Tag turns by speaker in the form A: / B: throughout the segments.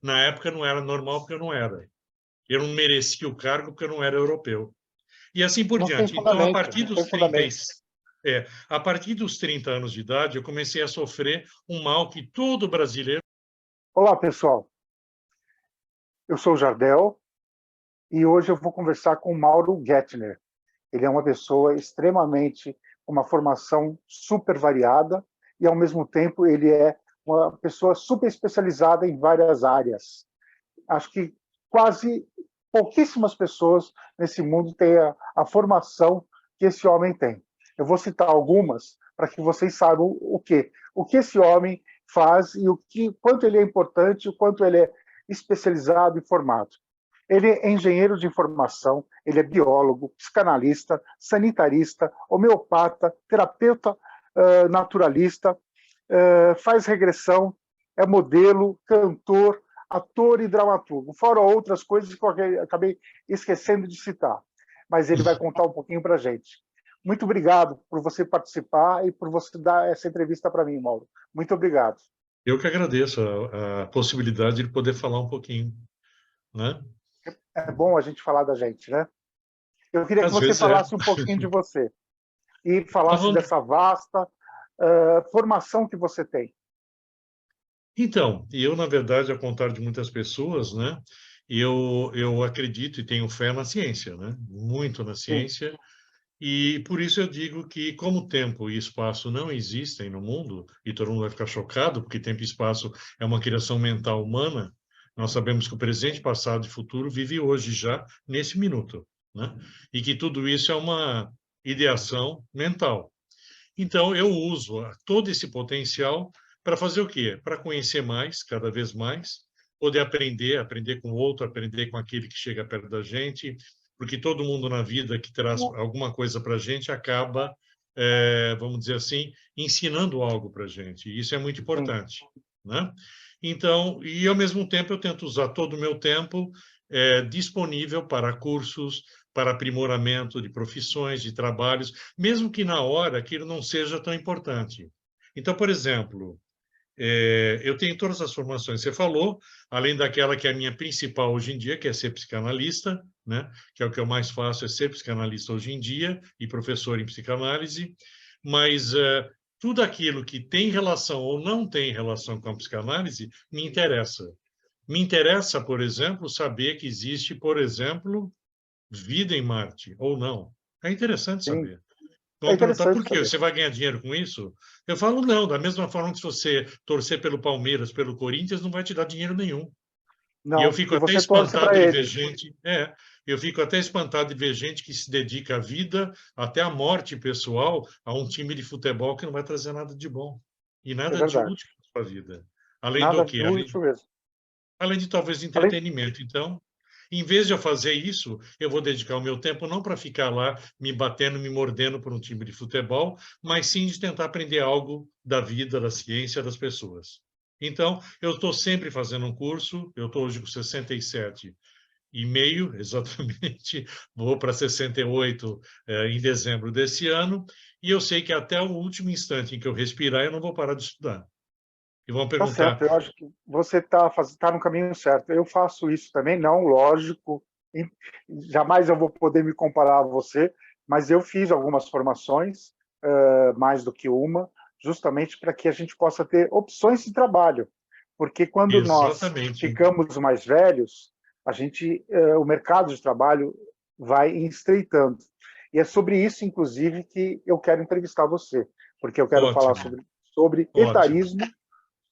A: Na época não era normal, porque eu não era. Eu não merecia o cargo, porque eu não era europeu. E assim por
B: Não tem
A: diante. Então, a
B: fundamento,
A: partir
B: não tem
A: dos 30,
B: fundamento.
A: a partir dos 30 anos de idade, eu comecei a sofrer um mal que todo brasileiro...
B: Olá, pessoal. Eu sou o Jardel e hoje eu vou conversar com o Mauro Gettner. Ele é uma pessoa extremamente com uma formação super variada e, ao mesmo tempo, ele é uma pessoa super especializada em várias áreas. Acho que quase pouquíssimas pessoas nesse mundo têm a formação que esse homem tem. Eu vou citar algumas para que vocês saibam o que esse homem faz e quanto ele é importante, o quanto ele é especializado e formado. Ele é engenheiro de informação, ele é biólogo, psicanalista, sanitarista, homeopata, terapeuta naturalista, faz regressão, é modelo, cantor, ator e dramaturgo, fora outras coisas que eu acabei esquecendo de citar. Mas ele vai contar um pouquinho para a gente. Muito obrigado por você participar e por você dar essa entrevista para mim, Mauro. Muito obrigado.
A: Eu que agradeço a possibilidade de poder falar um pouquinho, né?
B: É bom a gente falar da gente, né? Eu queria que
A: Às
B: você
A: vezes é.
B: falasse um pouquinho de você e
A: Tá
B: falasse
A: bom.
B: dessa vasta formação que você tem.
A: Então, eu, na verdade, ao contrário de muitas pessoas, né, eu acredito e tenho fé na ciência, né, muito na
B: Sim,
A: ciência, e por isso eu digo que, como tempo e espaço não existem no mundo, e todo mundo vai ficar chocado, porque tempo e espaço é uma criação mental humana, nós sabemos que o presente, passado e futuro vive hoje já, nesse minuto, né, e que tudo isso é uma ideação mental. Então, eu uso todo esse potencial para fazer o quê? Para conhecer mais, cada vez mais, poder aprender, aprender com o outro, aprender com aquele que chega perto da gente, porque todo mundo na vida que traz alguma coisa para a gente acaba, vamos dizer assim, ensinando algo para a gente. E isso é muito
B: sim.
A: importante, né? Então, e ao mesmo tempo eu tento usar todo o meu tempo disponível para cursos, para aprimoramento de profissões, de trabalhos, mesmo que na hora aquilo não seja tão importante. Então, por exemplo, eu tenho todas as formações que você falou, além daquela que é a minha principal hoje em dia, que é ser psicanalista, né? Que é o que eu mais faço, é ser psicanalista hoje em dia e professor em psicanálise, mas tudo aquilo que tem relação ou não tem relação com a psicanálise me interessa. Me interessa, por exemplo, saber que existe, por exemplo, vida em Marte, ou não. É interessante
B: Sim.
A: saber.
B: É
A: Vão perguntar por
B: interessante
A: quê?
B: saber.
A: Você vai ganhar dinheiro com isso? Eu falo, não. Da mesma forma que se você torcer pelo Palmeiras, pelo Corinthians, não vai te dar dinheiro nenhum. E eu
B: Não,
A: fico
B: e
A: até
B: você torce para
A: espantado de ver
B: eles.
A: gente... eu fico até espantado de ver gente que se dedica a vida, até a morte pessoal, a um time de futebol que não vai trazer nada de bom. E
B: É
A: nada de
B: verdade.
A: útil para a vida. Além do
B: Nada
A: quê?
B: útil mesmo.
A: Além de talvez
B: Além,
A: entretenimento. Então, em vez de eu fazer isso, eu vou dedicar o meu tempo não para ficar lá me batendo, me mordendo por um time de futebol, mas sim de tentar aprender algo da vida, da ciência, das pessoas. Então, eu estou sempre fazendo um curso, eu estou hoje com 67 e meio, exatamente, vou para 68 em dezembro desse ano, e eu sei que até o último instante em que eu respirar, eu não vou parar de estudar. E vão
B: tá certo,
A: perguntar,
B: eu acho que você tá no caminho certo. Eu faço isso também, não, lógico, jamais eu vou poder me comparar a você, mas eu fiz algumas formações, mais do que uma, justamente para que a gente possa ter opções de trabalho. Porque quando nós
A: exatamente,
B: ficamos mais velhos, o mercado de trabalho vai estreitando. E é sobre isso, inclusive, que eu quero entrevistar você, porque eu quero falar
A: ótimo,
B: sobre
A: ótimo.
B: etarismo,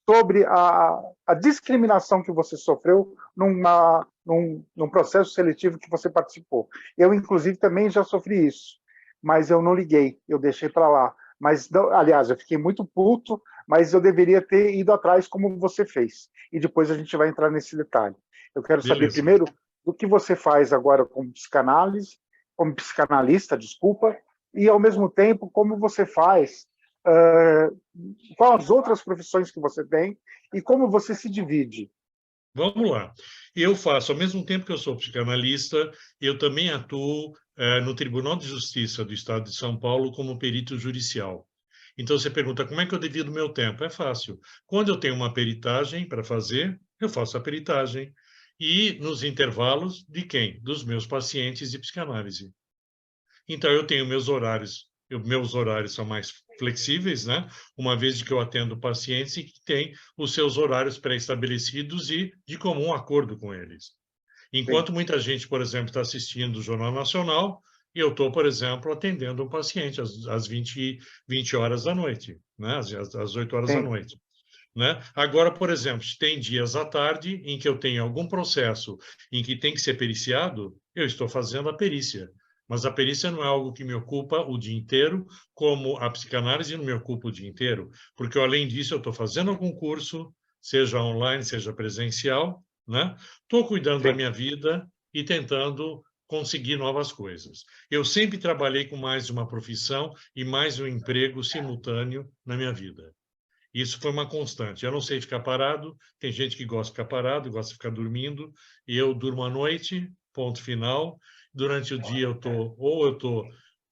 B: sobre a discriminação que você sofreu num processo seletivo que você participou. Eu, inclusive, também já sofri isso, mas eu não liguei, eu deixei para lá. Mas, aliás, eu fiquei muito puto, mas eu deveria ter ido atrás como você fez. E depois a gente vai entrar nesse detalhe. Eu quero saber
A: Beleza.
B: primeiro do que você faz agora como psicanálise, como psicanalista, desculpa, e ao mesmo tempo como você faz quais as outras profissões que você tem e como você se divide.
A: Vamos lá. Eu faço, ao mesmo tempo que eu sou psicanalista, eu também atuo no Tribunal de Justiça do Estado de São Paulo como perito judicial. Então, você pergunta como é que eu divido o meu tempo? É fácil. Quando eu tenho uma peritagem para fazer, eu faço a peritagem. E nos intervalos de quem? Dos meus pacientes de psicanálise. Então, eu tenho meus horários são mais flexíveis, né? Uma vez que eu atendo pacientes que têm os seus horários pré-estabelecidos e de comum acordo com eles.
B: Sim,
A: Enquanto muita gente, por exemplo, está assistindo o Jornal Nacional, eu estou, por exemplo, atendendo um paciente às 20 horas da noite, né? Às 8 horas da
B: sim,
A: noite. Né? Agora, por exemplo, se tem dias à tarde em que eu tenho algum processo em que tem que ser periciado, eu estou fazendo a perícia. Mas a perícia não é algo que me ocupa o dia inteiro, como a psicanálise não me ocupa o dia inteiro, porque, além disso, eu estou fazendo algum curso, seja online, seja presencial, né? Estou cuidando da
B: sim.
A: minha vida e tentando conseguir novas coisas. Eu sempre trabalhei com mais de uma profissão e mais de um emprego simultâneo na minha vida. Isso foi uma constante. Eu não sei ficar parado, tem gente que gosta de ficar parado, gosta de ficar dormindo, e eu durmo à noite, ponto final. Durante o dia eu estou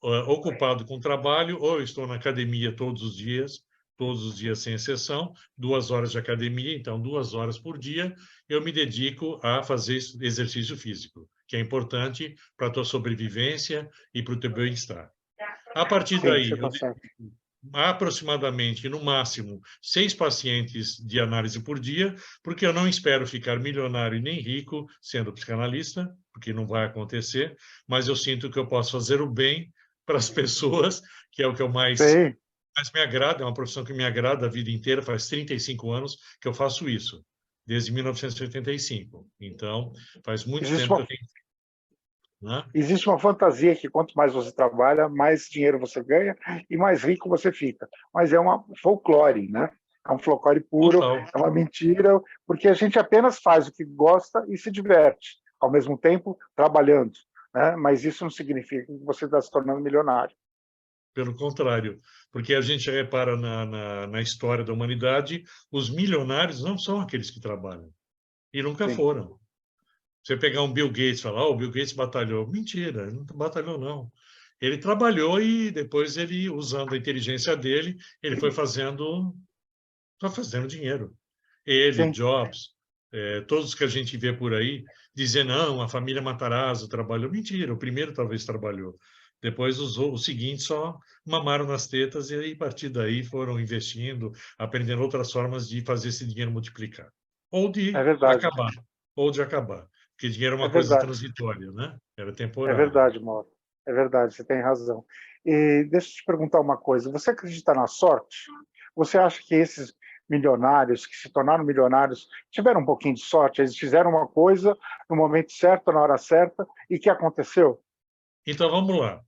A: ocupado com trabalho, ou eu estou na academia todos os dias sem exceção, 2 horas de academia, então 2 horas por dia, eu me dedico a fazer exercício físico, que é importante para a tua sobrevivência e para o teu bem-estar. A partir
B: Sim, você
A: daí, eu
B: está certo.
A: aproximadamente, no máximo, 6 pacientes de análise por dia, porque eu não espero ficar milionário e nem rico sendo psicanalista, porque não vai acontecer, mas eu sinto que eu posso fazer o bem para as pessoas, que é o que eu
B: Sim.
A: mais me agrada, é uma profissão que me agrada a vida inteira, faz 35 anos que eu faço isso, desde 1985. Então, faz muito
B: Existe
A: tempo que
B: uma,
A: eu tenho, né?
B: existe uma fantasia que quanto mais você trabalha, mais dinheiro você ganha e mais rico você fica. Mas é uma folclore, né? É um folclore puro,
A: Total.
B: é uma mentira, porque a gente apenas faz o que gosta e se diverte, ao mesmo tempo trabalhando. Né? Mas isso não significa que você está se tornando milionário.
A: Pelo contrário, porque a gente repara na história da humanidade, os milionários não são aqueles que trabalham, e nunca
B: Sim,
A: foram. Você pegar um Bill Gates e falar, oh, o Bill Gates batalhou. Mentira, ele não batalhou, não. Ele trabalhou e depois ele, usando a inteligência dele, ele foi fazendo dinheiro. Ele,
B: sim,
A: Jobs, todos que a gente vê por aí, dizer, não, a família Matarazzo trabalhou. Mentira, o primeiro talvez trabalhou. Depois os seguintes só mamaram nas tetas e aí, a partir daí foram investindo, aprendendo outras formas de fazer esse dinheiro multiplicar. Ou
B: é
A: de
B: verdade,
A: acabar. Ou de acabar. Porque dinheiro é
B: é
A: uma coisa
B: verdade,
A: transitória, né? Era
B: é
A: temporária.
B: verdade, Mauro. É verdade, você tem razão. E deixa eu te perguntar uma coisa: você acredita na sorte? Você acha que esses milionários que se tornaram milionários tiveram um pouquinho de sorte? Eles fizeram uma coisa no momento certo, na hora certa, e que aconteceu?
A: Então, vamos lá.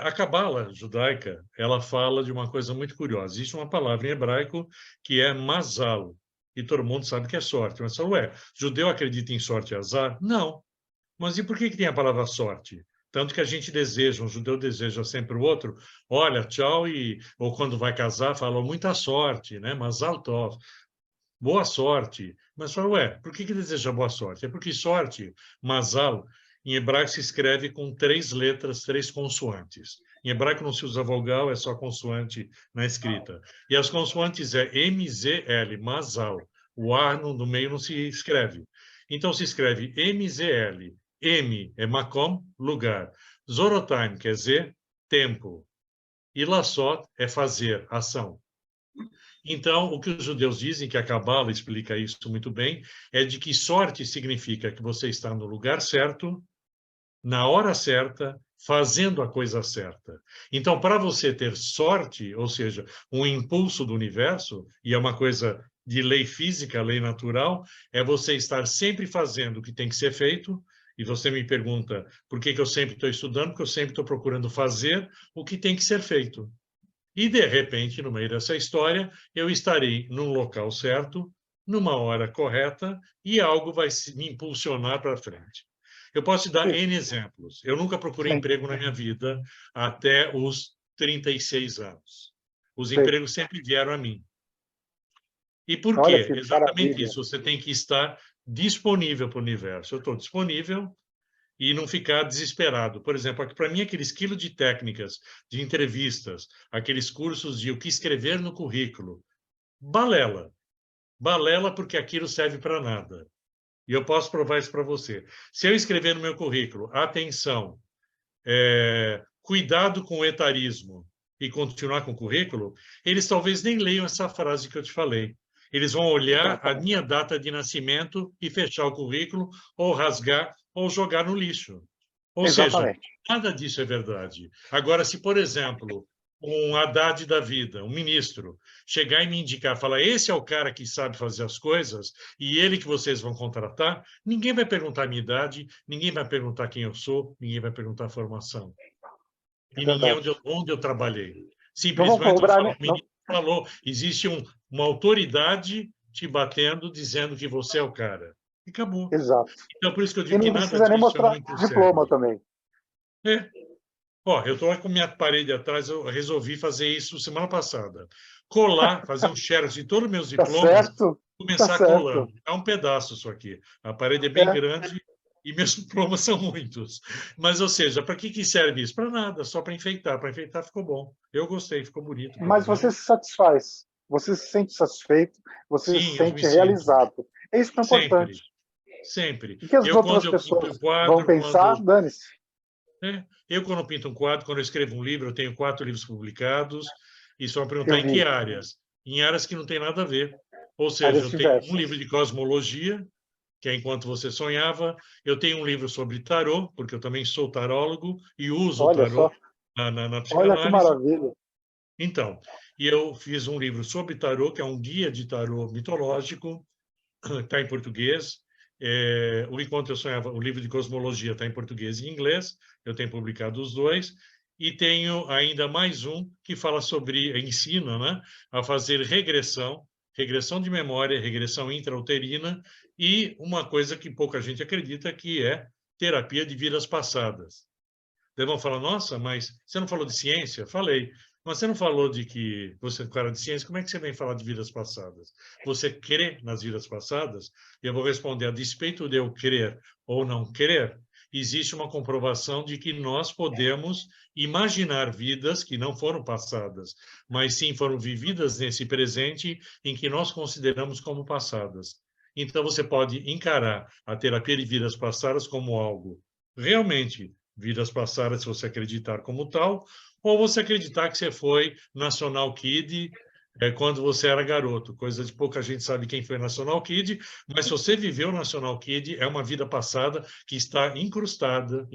A: A Cabala judaica, ela fala de uma coisa muito curiosa. Existe uma palavra em hebraico que é mazal, e todo mundo sabe que é sorte. Mas fala, ué, judeu acredita em sorte e azar? Não. Mas e por que tem a palavra sorte? Tanto que a gente deseja, um judeu deseja sempre o outro, olha, tchau, ou quando vai casar, fala muita sorte, né? Mazal tov, boa sorte. Mas fala, ué, por que deseja boa sorte? É porque sorte, mazal, em hebraico se escreve com 3 letras, 3 consoantes. Em hebraico não se usa vogal, é só consoante na escrita. E as consoantes é MZL, mazal. O A no meio não se escreve. Então se escreve MZL. M é makom, lugar. Zorotaim quer dizer tempo. E lassot é fazer, ação. Então, o que os judeus dizem, que a Cabala explica isso muito bem, é de que sorte significa que você está no lugar certo, na hora certa, fazendo a coisa certa. Então, para você ter sorte, ou seja, um impulso do universo, e é uma coisa de lei física, lei natural, é você estar sempre fazendo o que tem que ser feito. E você me pergunta por que eu sempre estou estudando? Porque eu sempre estou procurando fazer o que tem que ser feito. E, de repente, no meio dessa história, eu estarei no local certo, numa hora correta, e algo vai me impulsionar para frente. Eu posso te dar
B: Sim,
A: N exemplos. Eu nunca procurei
B: sim,
A: emprego na minha vida até os 36 anos. Os
B: sim.
A: empregos sempre vieram a mim. E por
B: Olha
A: quê?
B: que
A: Exatamente
B: maravilha.
A: isso. Você tem que estar disponível para o universo. Eu estou disponível, e não ficar desesperado. Por exemplo, para mim, aqueles quilos de técnicas, de entrevistas, aqueles cursos de o que escrever no currículo, balela. balela porque aquilo serve para nada. E eu posso provar isso para você. Se eu escrever no meu currículo, atenção, cuidado com o etarismo, e continuar com o currículo, eles talvez nem leiam essa frase que eu te falei. Eles vão olhar a minha data de nascimento e fechar o currículo, ou rasgar, ou jogar no lixo. Ou seja,
B: Exatamente.
A: nada disso é verdade. Agora, se, por exemplo, um Haddad da vida, um ministro, chegar e me indicar, falar, esse é o cara que sabe fazer as coisas e ele que vocês vão contratar, ninguém vai perguntar a minha idade, ninguém vai perguntar quem eu sou, ninguém vai perguntar a formação.
B: É
A: E ninguém
B: verdade.
A: onde eu trabalhei.
B: Não vão
A: Simplesmente vão
B: cobrar,
A: falar,
B: né?
A: o ministro falou, existe uma autoridade te batendo, dizendo que você é o cara. E acabou.
B: Exato.
A: Então, por isso que eu
B: E
A: digo que
B: não
A: nada
B: precisa nem
A: disso é
B: mostrar
A: muito
B: diploma
A: sério.
B: também.
A: É. Ó, eu estou com minha parede atrás, eu resolvi fazer isso semana passada. Colar, fazer um xerox de todos os meus
B: Tá
A: diplomas,
B: certo? Tá
A: começar
B: certo.
A: colando. É um pedaço isso aqui. A parede é bem
B: É.
A: grande e meus diplomas são muitos. Mas, ou seja, para que serve isso? Para nada, só para enfeitar. Para enfeitar ficou bom. Eu gostei, ficou bonito, pelo
B: Mas você
A: menos.
B: se satisfaz. Você se sente satisfeito, você se
A: Sim, eu me
B: sente
A: sinto.
B: realizado. É isso que é
A: Sempre,
B: importante.
A: sempre.
B: O que as
A: Eu, quando
B: outras
A: eu pinto um
B: pessoas vão
A: quadro,
B: pensar, dane-se.
A: Eu, quando pinto um quadro, quando eu escrevo um livro, eu tenho 4 livros publicados, e só perguntar
B: Eu
A: em que
B: vi.
A: áreas? Em áreas que não tem nada a ver. Ou seja,
B: Áreas
A: eu tenho um
B: diversas.
A: livro de cosmologia, que é Enquanto Você Sonhava, eu tenho um livro sobre tarô, porque eu também sou tarólogo e uso o
B: Olha
A: tarô
B: só.
A: na
B: Olha que
A: psicanálise.
B: maravilha.
A: Então, e eu fiz um livro sobre tarô, que é um guia de tarô mitológico, está em português. O Enquanto Eu Sonhava, o livro de cosmologia está em português e inglês, eu tenho publicado os dois, e tenho ainda mais um que fala sobre, ensina, né, a fazer regressão de memória, regressão intrauterina, e uma coisa que pouca gente acredita, que é terapia de vidas passadas. Daí vão falar, nossa, mas você não falou de ciência? Falei. Mas você não falou de que você é um cara de ciência, como é que você vem falar de vidas passadas? Você crê nas vidas passadas? E eu vou responder, a despeito de eu crer ou não crer, existe uma comprovação de que nós podemos imaginar vidas que não foram passadas, mas sim foram vividas nesse presente em que nós consideramos como passadas. Então, você pode encarar a terapia de vidas passadas como algo realmente vidas passadas, se você acreditar como tal, ou você acreditar que você foi National Kid quando você era garoto. Coisa de pouca gente sabe quem foi National Kid, mas se você viveu National Kid, é uma vida passada que está incrustada,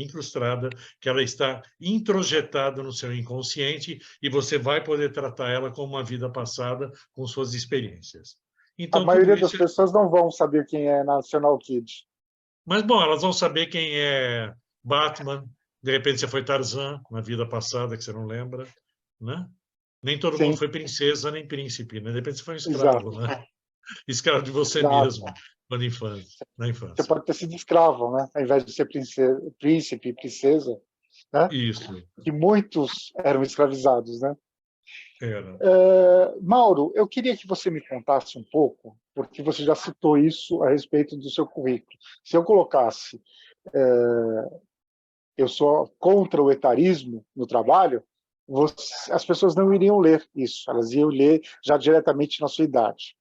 A: que ela está introjetada no seu inconsciente e você vai poder tratar ela como uma vida passada com suas experiências.
B: A
A: Então, tudo
B: maioria das
A: isso é...
B: pessoas não vão saber quem é National Kid.
A: Mas, bom, elas vão saber quem é Batman, de repente você foi Tarzan na vida passada, que você não lembra, né? Nem todo mundo
B: Sim,
A: foi princesa nem príncipe, né? De repente você foi um escravo,
B: exato.
A: né? Escravo de você
B: Exato.
A: mesmo, quando na
B: Você
A: infância.
B: pode ter sido escravo, né? Ao invés de ser princesa, príncipe, princesa, né?
A: Isso,
B: Que muitos eram escravizados, né?
A: era.
B: Mauro, eu queria que você me contasse um pouco, porque você já citou isso a respeito do seu currículo. Se eu colocasse, eu sou contra o etarismo no trabalho, as pessoas não iriam ler isso, elas iam ler já diretamente na sua idade.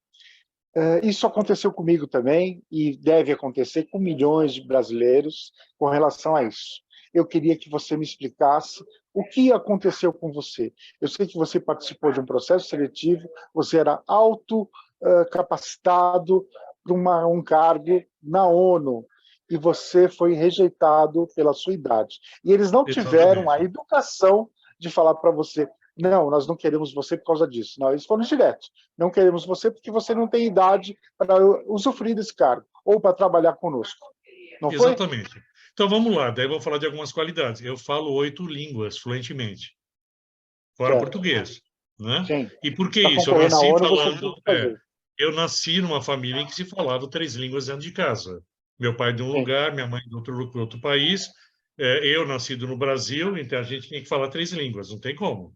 B: Isso aconteceu comigo também e deve acontecer com milhões de brasileiros com relação a isso. Eu queria que você me explicasse o que aconteceu com você. Eu sei que você participou de um processo seletivo, você era autocapacitado para um cargo na ONU e você foi rejeitado pela sua idade. E eles não tiveram a
A: Exatamente.
B: educação de falar para você: não, nós não queremos você por causa disso. Não, eles foram diretos. Não queremos você porque você não tem idade para usufruir desse cargo ou para trabalhar conosco. Não foi?
A: Exatamente. Então vamos lá, daí eu vou falar de algumas qualidades. Eu falo 8 línguas fluentemente, fora o
B: Certo.
A: português, né?
B: Sim.
A: E por que
B: Para
A: isso? Eu
B: concorrer na
A: nasci
B: ONU, você
A: falando,
B: tinha que fazer.
A: eu nasci numa família em que se falava 3 línguas dentro de casa. Meu pai de um
B: Sim,
A: lugar, minha mãe de outro país. Eu nascido no Brasil, então a gente tinha que falar 3 línguas, não tem como,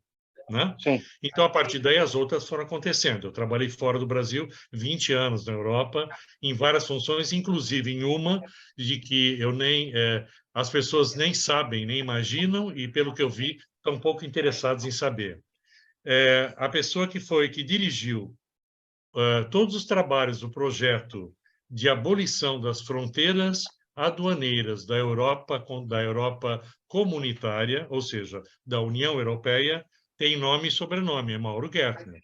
A: né?
B: sim.
A: Então, a partir daí, as outras foram acontecendo. Eu trabalhei fora do Brasil, 20 anos na Europa, em várias funções, inclusive em uma de que eu nem as pessoas nem sabem, nem imaginam, e pelo que eu vi, estão um pouco interessados em saber. A pessoa que dirigiu todos os trabalhos do projeto de abolição das fronteiras aduaneiras da Europa comunitária, ou seja, da União Europeia, tem nome e sobrenome, é Mauro Gertner.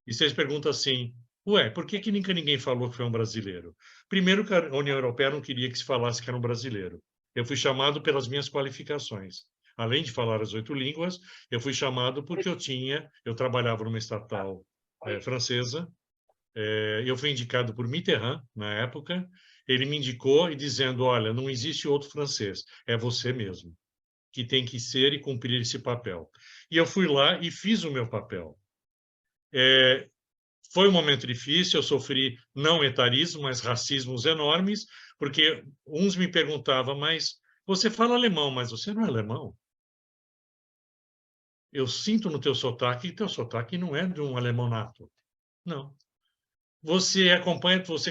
A: E vocês perguntam assim, ué, por que nunca ninguém falou que foi um brasileiro? Primeiro, que a União Europeia não queria que se falasse que era um brasileiro. Eu fui chamado pelas minhas qualificações. Além de falar as 8 línguas, eu fui chamado porque eu trabalhava numa estatal francesa, eu fui indicado por Mitterrand, na época, ele me indicou e dizendo, olha, não existe outro francês, é você mesmo, que tem que ser e cumprir esse papel. E eu fui lá e fiz o meu papel. Foi um momento difícil, eu sofri não etarismo, mas racismos enormes, porque uns me perguntavam, mas você fala alemão, mas você não é alemão? Eu sinto no teu sotaque que teu sotaque não é de um alemão nato. Não. Você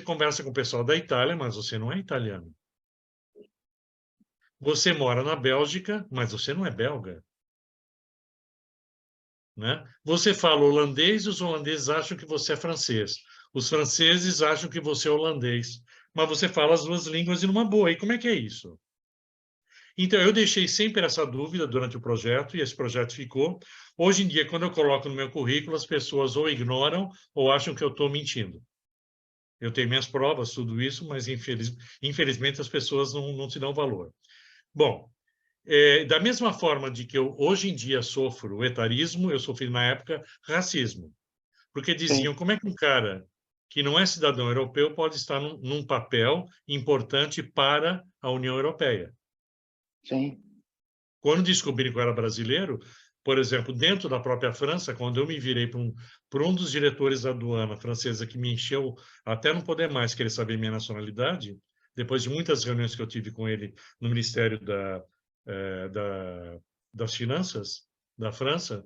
A: conversa com o pessoal da Itália, mas você não é italiano. Você mora na Bélgica, mas você não é belga. Né? Você fala holandês e os holandeses acham que você é francês. Os franceses acham que você é holandês. Mas você fala as duas línguas e numa boa. E como é que é isso? Então, eu deixei sempre essa dúvida durante o projeto, e esse projeto ficou. Hoje em dia, quando eu coloco no meu currículo, as pessoas ou ignoram ou acham que eu estou mentindo. Eu tenho minhas provas, tudo isso, mas infelizmente as pessoas não te dão valor. Bom, da mesma forma de que eu hoje em dia sofro etarismo, eu sofri na época racismo. Porque diziam,
B: Sim,
A: como é que um cara que não é cidadão europeu pode estar num papel importante para a União Europeia?
B: sim.
A: Quando descobri que eu era brasileiro, por exemplo, dentro da própria França, quando eu me virei para um dos diretores da aduana francesa que me encheu até não poder mais querer saber minha nacionalidade, depois de muitas reuniões que eu tive com ele no Ministério das Finanças da França,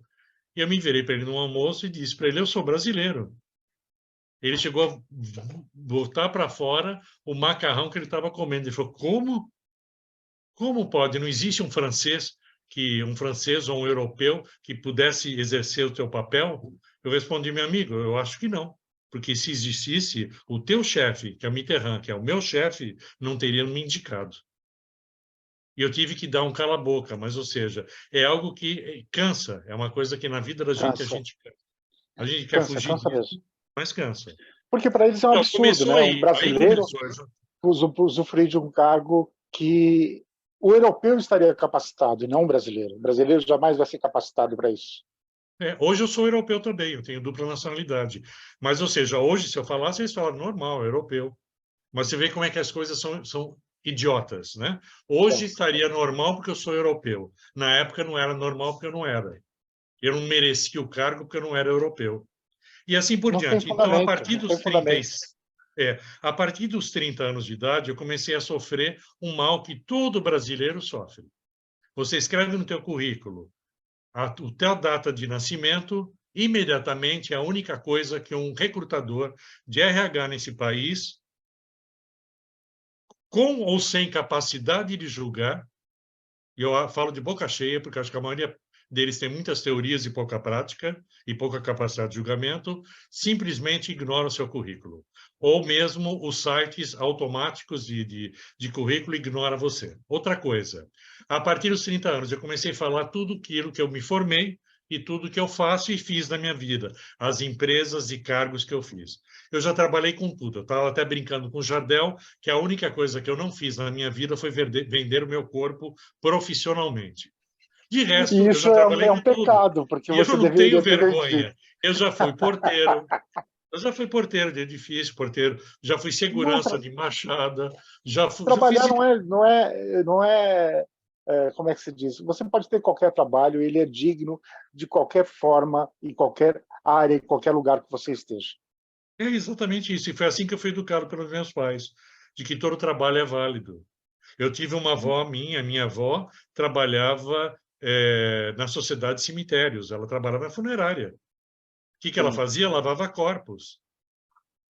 A: e eu me virei para ele num almoço e disse para ele, eu sou brasileiro. Ele chegou a botar para fora o macarrão que ele estava comendo. Ele falou, como? Como pode? Não existe um francês ou um europeu que pudesse exercer o teu papel? Eu respondi, meu amigo, eu acho que não. Porque se existisse, o teu chefe, que é o Mitterrand, que é o meu chefe, não teria me indicado. E eu tive que dar um cala-boca, mas, ou seja, é algo que cansa, é uma coisa que na vida da gente,
B: Cansa,
A: a gente quer
B: cansa,
A: fugir
B: cansa
A: disso,
B: mesmo.
A: mas cansa.
B: Porque para eles é um
A: Então,
B: absurdo,
A: começou
B: né? Um
A: aí
B: brasileiro
A: começou.
B: usufruir de um cargo que o europeu estaria capacitado e não o brasileiro. O brasileiro jamais vai ser capacitado para isso.
A: Hoje eu sou europeu também, eu tenho dupla nacionalidade. Mas, ou seja, hoje, se eu falasse, eles falam normal, europeu. Mas você vê como é que as coisas são idiotas, né? Hoje
B: É,
A: estaria normal porque eu sou europeu. Na época não era normal porque eu não era. Eu não merecia o cargo porque eu não era europeu. E assim por
B: não tem
A: diante. Então, a
B: fundamento,
A: partir
B: não
A: dos
B: tem fundamento.
A: a partir dos 30 anos de idade, eu comecei a sofrer um mal que todo brasileiro sofre. Você escreve no teu currículo a tua data de nascimento, imediatamente é a única coisa que um recrutador de RH nesse país, com ou sem capacidade de julgar, e eu falo de boca cheia, porque acho que a maioria deles tem muitas teorias e pouca prática, e pouca capacidade de julgamento, simplesmente ignora o seu currículo. Ou mesmo os sites automáticos de currículo ignora você. Outra coisa, a partir dos 30 anos, eu comecei a falar tudo aquilo que eu me formei e tudo que eu faço e fiz na minha vida, as empresas e cargos que eu fiz. Eu já trabalhei com tudo. Eu estava até brincando com o Jardel, que a única coisa que eu não fiz na minha vida foi vender o meu corpo profissionalmente. De
B: E
A: resto, eu
B: isso
A: já
B: é
A: trabalhei com
B: um
A: tudo.
B: pecado, porque
A: E eu
B: você
A: não tenho
B: deveria ter vendido.
A: vergonha. Eu já fui porteiro de edifício, porteiro, já fui
B: Não,
A: segurança de Machada, já fiz
B: trabalhar
A: de tudo.
B: como é que se diz? Você pode ter qualquer trabalho, ele é digno de qualquer forma, em qualquer área, em qualquer lugar que você esteja.
A: É exatamente isso. E foi assim que eu fui educado pelos meus pais, de que todo trabalho é válido. Eu tive uma avó minha avó trabalhava na sociedade de cemitérios, ela trabalhava na funerária. O que ela
B: Sim.
A: fazia? Lavava corpos.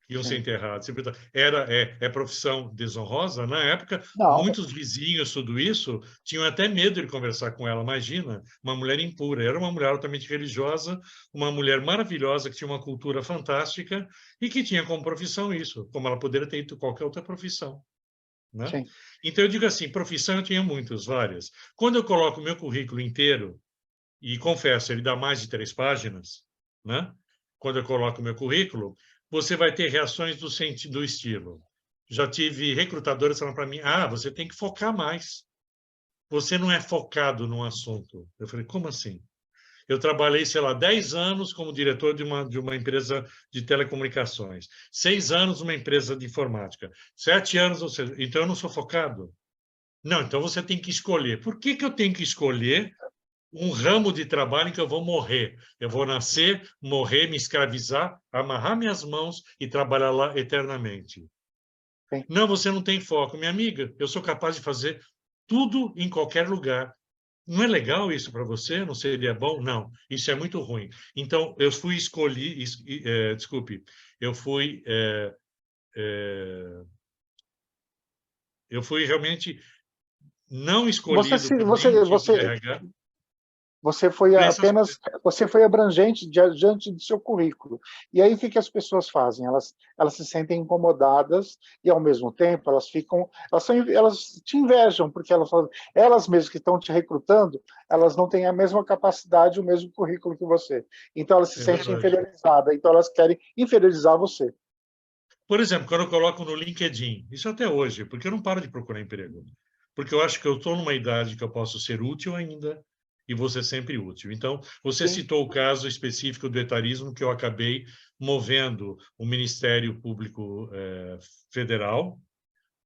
A: iam ser
B: sim.
A: enterrados. É profissão desonrosa? Na época,
B: Não,
A: muitos vizinhos, tudo isso, tinham até medo de conversar com ela. Imagina, uma mulher impura. Era uma mulher altamente religiosa, uma mulher maravilhosa, que tinha uma cultura fantástica e que tinha como profissão isso, como ela poderia ter ido qualquer outra profissão, né?
B: sim,
A: Então, eu digo assim, profissão eu tinha muitas, várias. Quando eu coloco o meu currículo inteiro, e confesso, ele dá mais de 3 páginas, né? Quando eu coloco o meu currículo, você vai ter reações do estilo. Já tive recrutadores falando para mim, você tem que focar mais. Você não é focado num assunto. Eu falei, como assim? Eu trabalhei, sei lá, 10 anos como diretor de uma empresa de telecomunicações, 6 anos numa empresa de informática, 7 anos, ou seja, então eu não sou focado? Não, então você tem que escolher. Por que eu tenho que escolher um ramo de trabalho em que eu vou morrer? Eu vou nascer, morrer, me escravizar, amarrar minhas mãos e trabalhar lá eternamente.
B: sim.
A: Não, você não tem foco. Minha amiga, eu sou capaz de fazer tudo em qualquer lugar. Não é legal isso para você? Não seria bom? Não, isso é muito ruim. Então, eu fui escolhi, desculpe, eu fui, eu fui realmente não
B: Você,
A: escolhido
B: se,
A: por
B: você,
A: nenhum tipo de
B: você,
A: RH
B: Você foi
A: para essas
B: apenas,
A: coisas.
B: você foi abrangente diante do seu currículo. E aí o que que as pessoas fazem? Elas se sentem incomodadas e ao mesmo tempo elas te invejam porque elas mesmas que estão te recrutando, elas não têm a mesma capacidade, o mesmo currículo que você. Então elas se
A: É
B: sentem
A: verdade.
B: inferiorizadas. Então elas querem inferiorizar você.
A: Por exemplo, quando eu coloco no LinkedIn, isso até hoje, porque eu não paro de procurar emprego. Porque eu acho que eu estou numa idade que eu posso ser útil ainda e vou ser sempre útil. Então, você
B: Sim,
A: citou o caso específico do etarismo, que eu acabei movendo o Ministério Público Federal.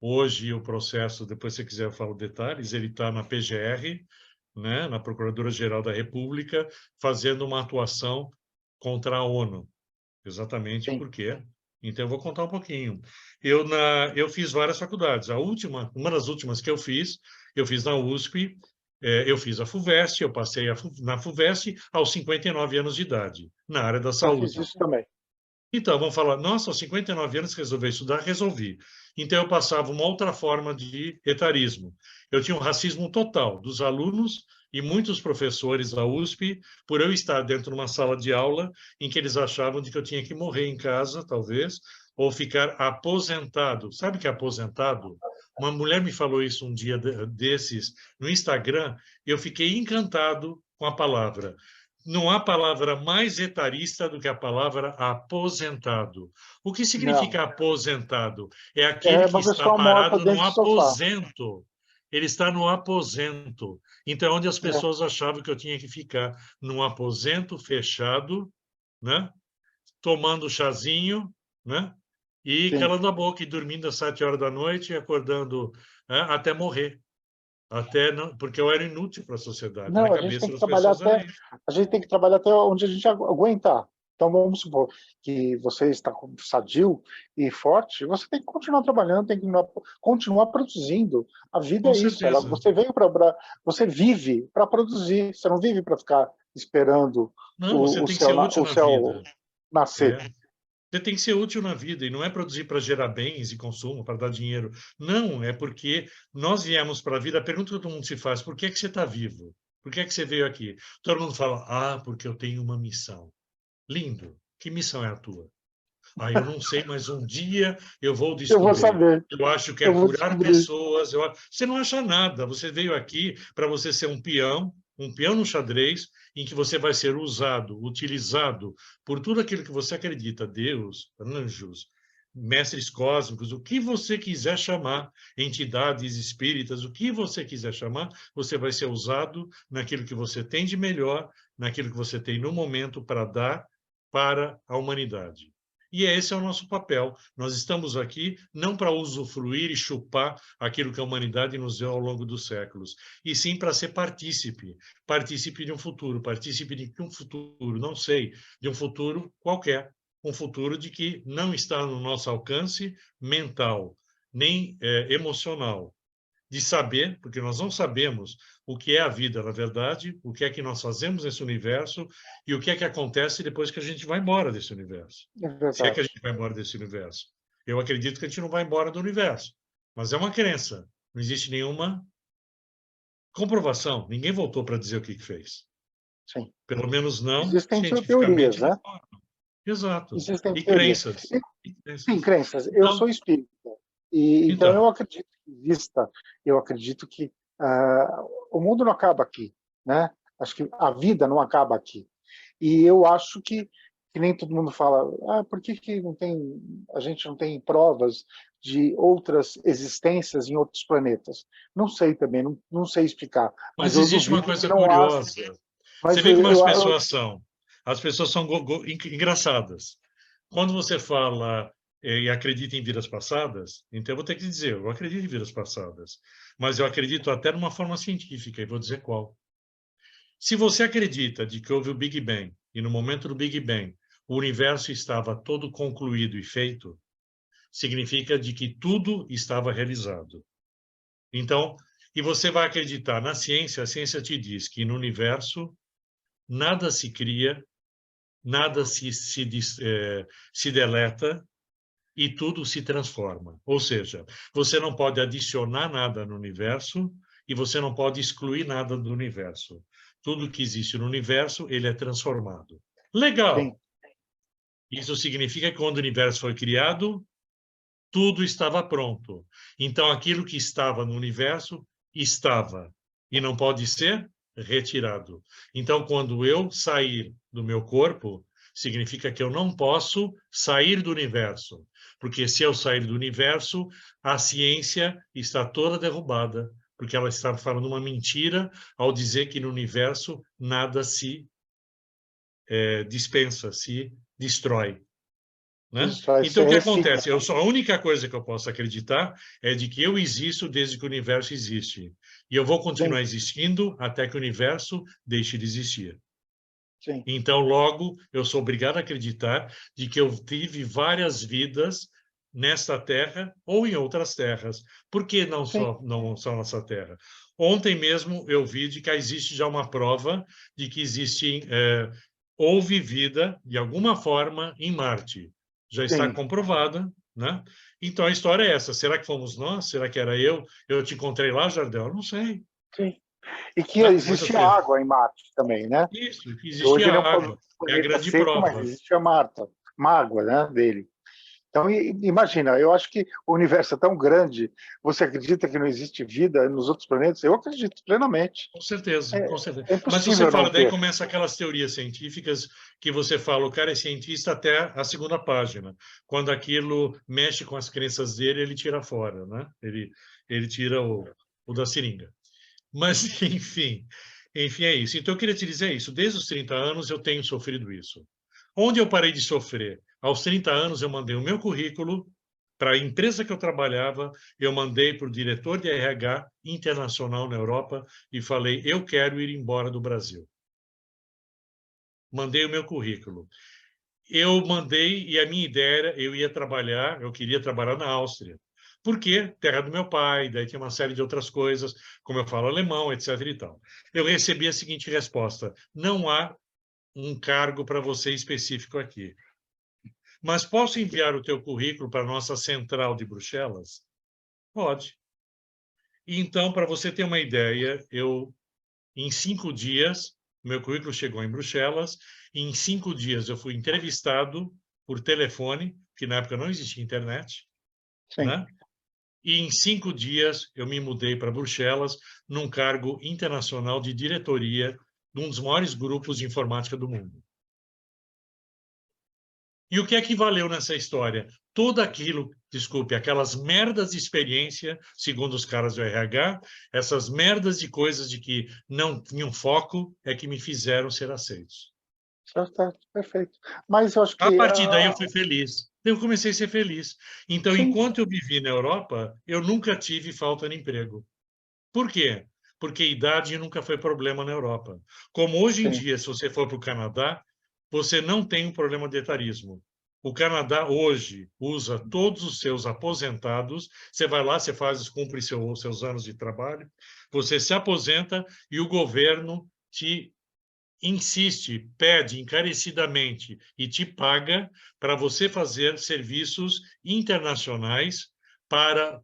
A: Hoje, o processo, depois, se você quiser, eu falo detalhes, ele está na PGR, né, na Procuradoria-Geral da República, fazendo uma atuação contra a ONU. Exatamente
B: sim.
A: porque. Então, eu vou contar um pouquinho. Eu fiz várias faculdades. Uma das últimas que eu fiz na USP, eu fiz a FUVEST, eu passei na FUVEST aos 59 anos de idade, na área da
B: Eu fiz
A: saúde.
B: isso também.
A: Então, vamos falar, nossa, aos 59 anos resolvi estudar, resolvi. Então, eu passava uma outra forma de etarismo. Eu tinha um racismo total dos alunos e muitos professores da USP, por eu estar dentro de uma sala de aula em que eles achavam de que eu tinha que morrer em casa, talvez, ou ficar aposentado. Sabe o que é aposentado? Uma mulher me falou isso um dia desses no Instagram, e eu fiquei encantado com a palavra. Não há palavra mais etarista do que a palavra aposentado. O que
B: Não.
A: significa aposentado? É aquele
B: É
A: que
B: uma
A: está
B: pessoa morta
A: parado no
B: dentro do sofá.
A: aposento. Ele está no aposento. Então, é onde as
B: É,
A: pessoas achavam que eu tinha que ficar num aposento fechado, né? Tomando chazinho, né? E
B: sim.
A: calando a boca e dormindo às 7 horas da noite e acordando, até morrer. Até não, porque eu era inútil para a sociedade. Na
B: Não, a gente tem
A: cabeça
B: que
A: das
B: trabalhar
A: pessoas era
B: até,
A: isso.
B: a gente tem que trabalhar até onde a gente aguentar. Então vamos supor que você está sadio e forte, você tem que continuar trabalhando, tem que continuar produzindo. A vida
A: Com
B: é isso,
A: certeza.
B: você veio você vive para produzir, você não vive para ficar esperando
A: Não, você
B: o
A: tem que ser
B: céu,
A: útil
B: o
A: na
B: céu
A: vida.
B: nascer.
A: É. Você tem que ser útil na vida e não é produzir para gerar bens e consumo, para dar dinheiro. Não, é porque nós viemos para a vida. A pergunta que todo mundo se faz: por que é que você está vivo? Por que é que você veio aqui? Todo mundo fala: porque eu tenho uma missão. Lindo. Que missão é a tua? Eu não sei, mas um dia eu vou
B: Eu vou
A: descobrir.
B: saber,
A: Eu acho que
B: eu
A: é
B: vou
A: curar
B: descobrir.
A: pessoas. Você não acha nada. Você veio aqui para você ser um peão no xadrez, em que você vai ser usado, utilizado por tudo aquilo que você acredita, Deus, anjos, mestres cósmicos, o que você quiser chamar, entidades espíritas, o que você quiser chamar, você vai ser usado naquilo que você tem de melhor, naquilo que você tem no momento para dar para a humanidade. E esse é o nosso papel. Nós estamos aqui não para usufruir e chupar aquilo que a humanidade nos deu ao longo dos séculos, e sim para ser partícipe, partícipe de um futuro, partícipe de um futuro, não sei, de um futuro qualquer, um futuro de que não está no nosso alcance mental, nem emocional, de saber, porque nós não sabemos o que é a vida, na verdade, o que é que nós fazemos nesse universo e o que é que acontece depois que a gente vai embora desse universo.
B: É
A: Se é que a
B: verdade.
A: gente vai embora desse universo. Eu acredito que a gente não vai embora do universo, mas é uma crença. Não existe nenhuma comprovação. Ninguém voltou para dizer o que fez.
B: Sim.
A: Pelo menos não
B: Existem
A: cientificamente
B: teorias,
A: de
B: né?
A: forma. Exato.
B: Existem
A: E
B: teorias.
A: crenças. E
B: Sim,
A: crenças.
B: crenças. Eu
A: Então,
B: sou espírita. E, então,
A: então,
B: eu acredito que o mundo não acaba aqui, né? Acho que a vida não acaba aqui. E eu acho que nem todo mundo fala, por que, que não tem, a gente não tem provas de outras existências em outros planetas? Não sei também, não sei explicar, mas
A: mas
B: eu
A: existe uma
B: duvido que
A: coisa
B: não haja.
A: curiosa. Você
B: Mas
A: vê como as pessoas são. As pessoas são engraçadas. Quando você fala e acredita em vidas passadas, então eu vou ter que dizer, eu acredito em vidas passadas, mas eu acredito até de uma forma científica, e vou dizer qual. Se você acredita de que houve o Big Bang, e no momento do Big Bang o universo estava todo concluído e feito, significa de que tudo estava realizado. Então, e você vai acreditar na ciência, a ciência te diz que no universo nada se cria, nada se deleta e tudo se transforma. Ou seja, você não pode adicionar nada no universo e você não pode excluir nada do universo. Tudo que existe no universo, ele é transformado.
B: sim,
A: Legal! Isso significa que quando o universo foi criado, tudo estava pronto. Então, aquilo que estava no universo estava e não pode ser retirado. Então, quando eu sair do meu corpo, significa que eu não posso sair do universo, porque se eu sair do universo, a ciência está toda derrubada, porque ela está falando uma mentira ao dizer que no universo nada se dispensa, se destrói. Né?
B: isso vai
A: Então,
B: ser
A: o que
B: recicla.
A: acontece? A única coisa que eu posso acreditar é de que eu existo desde que o universo existe. E eu vou
B: Sim,
A: continuar existindo até que o universo deixe de existir.
B: sim,
A: Então, logo, eu sou obrigado a acreditar de que eu tive várias vidas nesta terra ou em outras terras. Por que
B: sim,
A: não só nessa terra? Ontem mesmo eu vi de que existe já uma prova de que houve vida, de alguma forma, em Marte. Já está
B: sim,
A: comprovada, né? Então, a história é essa. Será que fomos nós? Será que era eu? Eu te encontrei lá, Jardel? Não sei.
B: sim. E que
A: Né? Mas,
B: existe água em Marte também, né?
A: isso, que
B: Hoje
A: existia
B: ele é um
A: água. É a
B: planeta
A: grande
B: seco, mas
A: prova.
B: existe a Marta, mágoa, né, dele. Então, imagina, eu acho que o universo é tão grande, você acredita que não existe vida nos outros planetas? Eu acredito plenamente.
A: Com certeza, com certeza.
B: É
A: Mas você
B: impossível não
A: fala, daí
B: ter.
A: começa aquelas teorias científicas que você fala, o cara é cientista até a segunda página. Quando aquilo mexe com as crenças dele, ele tira fora, né? Ele tira o da seringa. Mas, enfim, é isso. Então, eu queria te dizer isso. Desde os 30 anos, eu tenho sofrido isso. Onde eu parei de sofrer? Aos 30 anos, eu mandei o meu currículo para a empresa que eu trabalhava, eu mandei para o diretor de RH internacional na Europa e falei, eu quero ir embora do Brasil. Mandei o meu currículo. Eu mandei, e a minha ideia era, eu queria trabalhar na Áustria. Por quê? Terra do meu pai, daí tinha uma série de outras coisas, como eu falo alemão, etc. e tal. Eu recebi a seguinte resposta: não há um cargo para você específico aqui. Mas posso enviar o teu currículo para a nossa central de Bruxelas? Pode. Então, para você ter uma ideia, em 5 dias, meu currículo chegou em Bruxelas, e em 5 dias eu fui entrevistado por telefone, que na época não existia internet,
B: Sim.
A: né? E em 5 dias eu me mudei para Bruxelas, num cargo internacional de diretoria de um dos maiores grupos de informática do mundo. E o que é que valeu nessa história? Tudo aquilo, desculpe, aquelas merdas de experiência, segundo os caras do RH, essas merdas de coisas de que não tinham foco, é que me fizeram ser aceitos.
B: Tá, perfeito. Mas eu acho
A: A
B: que,
A: partir daí eu fui feliz. Eu comecei a ser feliz. Então,
B: sim,
A: enquanto eu vivi na Europa, eu nunca tive falta de emprego. Por quê? Porque idade nunca foi problema na Europa. Como hoje em
B: sim,
A: dia, se você for para o Canadá, você não tem um problema de etarismo. O Canadá hoje usa todos os seus aposentados. Você vai lá, você cumpre seus anos de trabalho, você se aposenta e o governo te insiste, pede encarecidamente e te paga para você fazer serviços internacionais para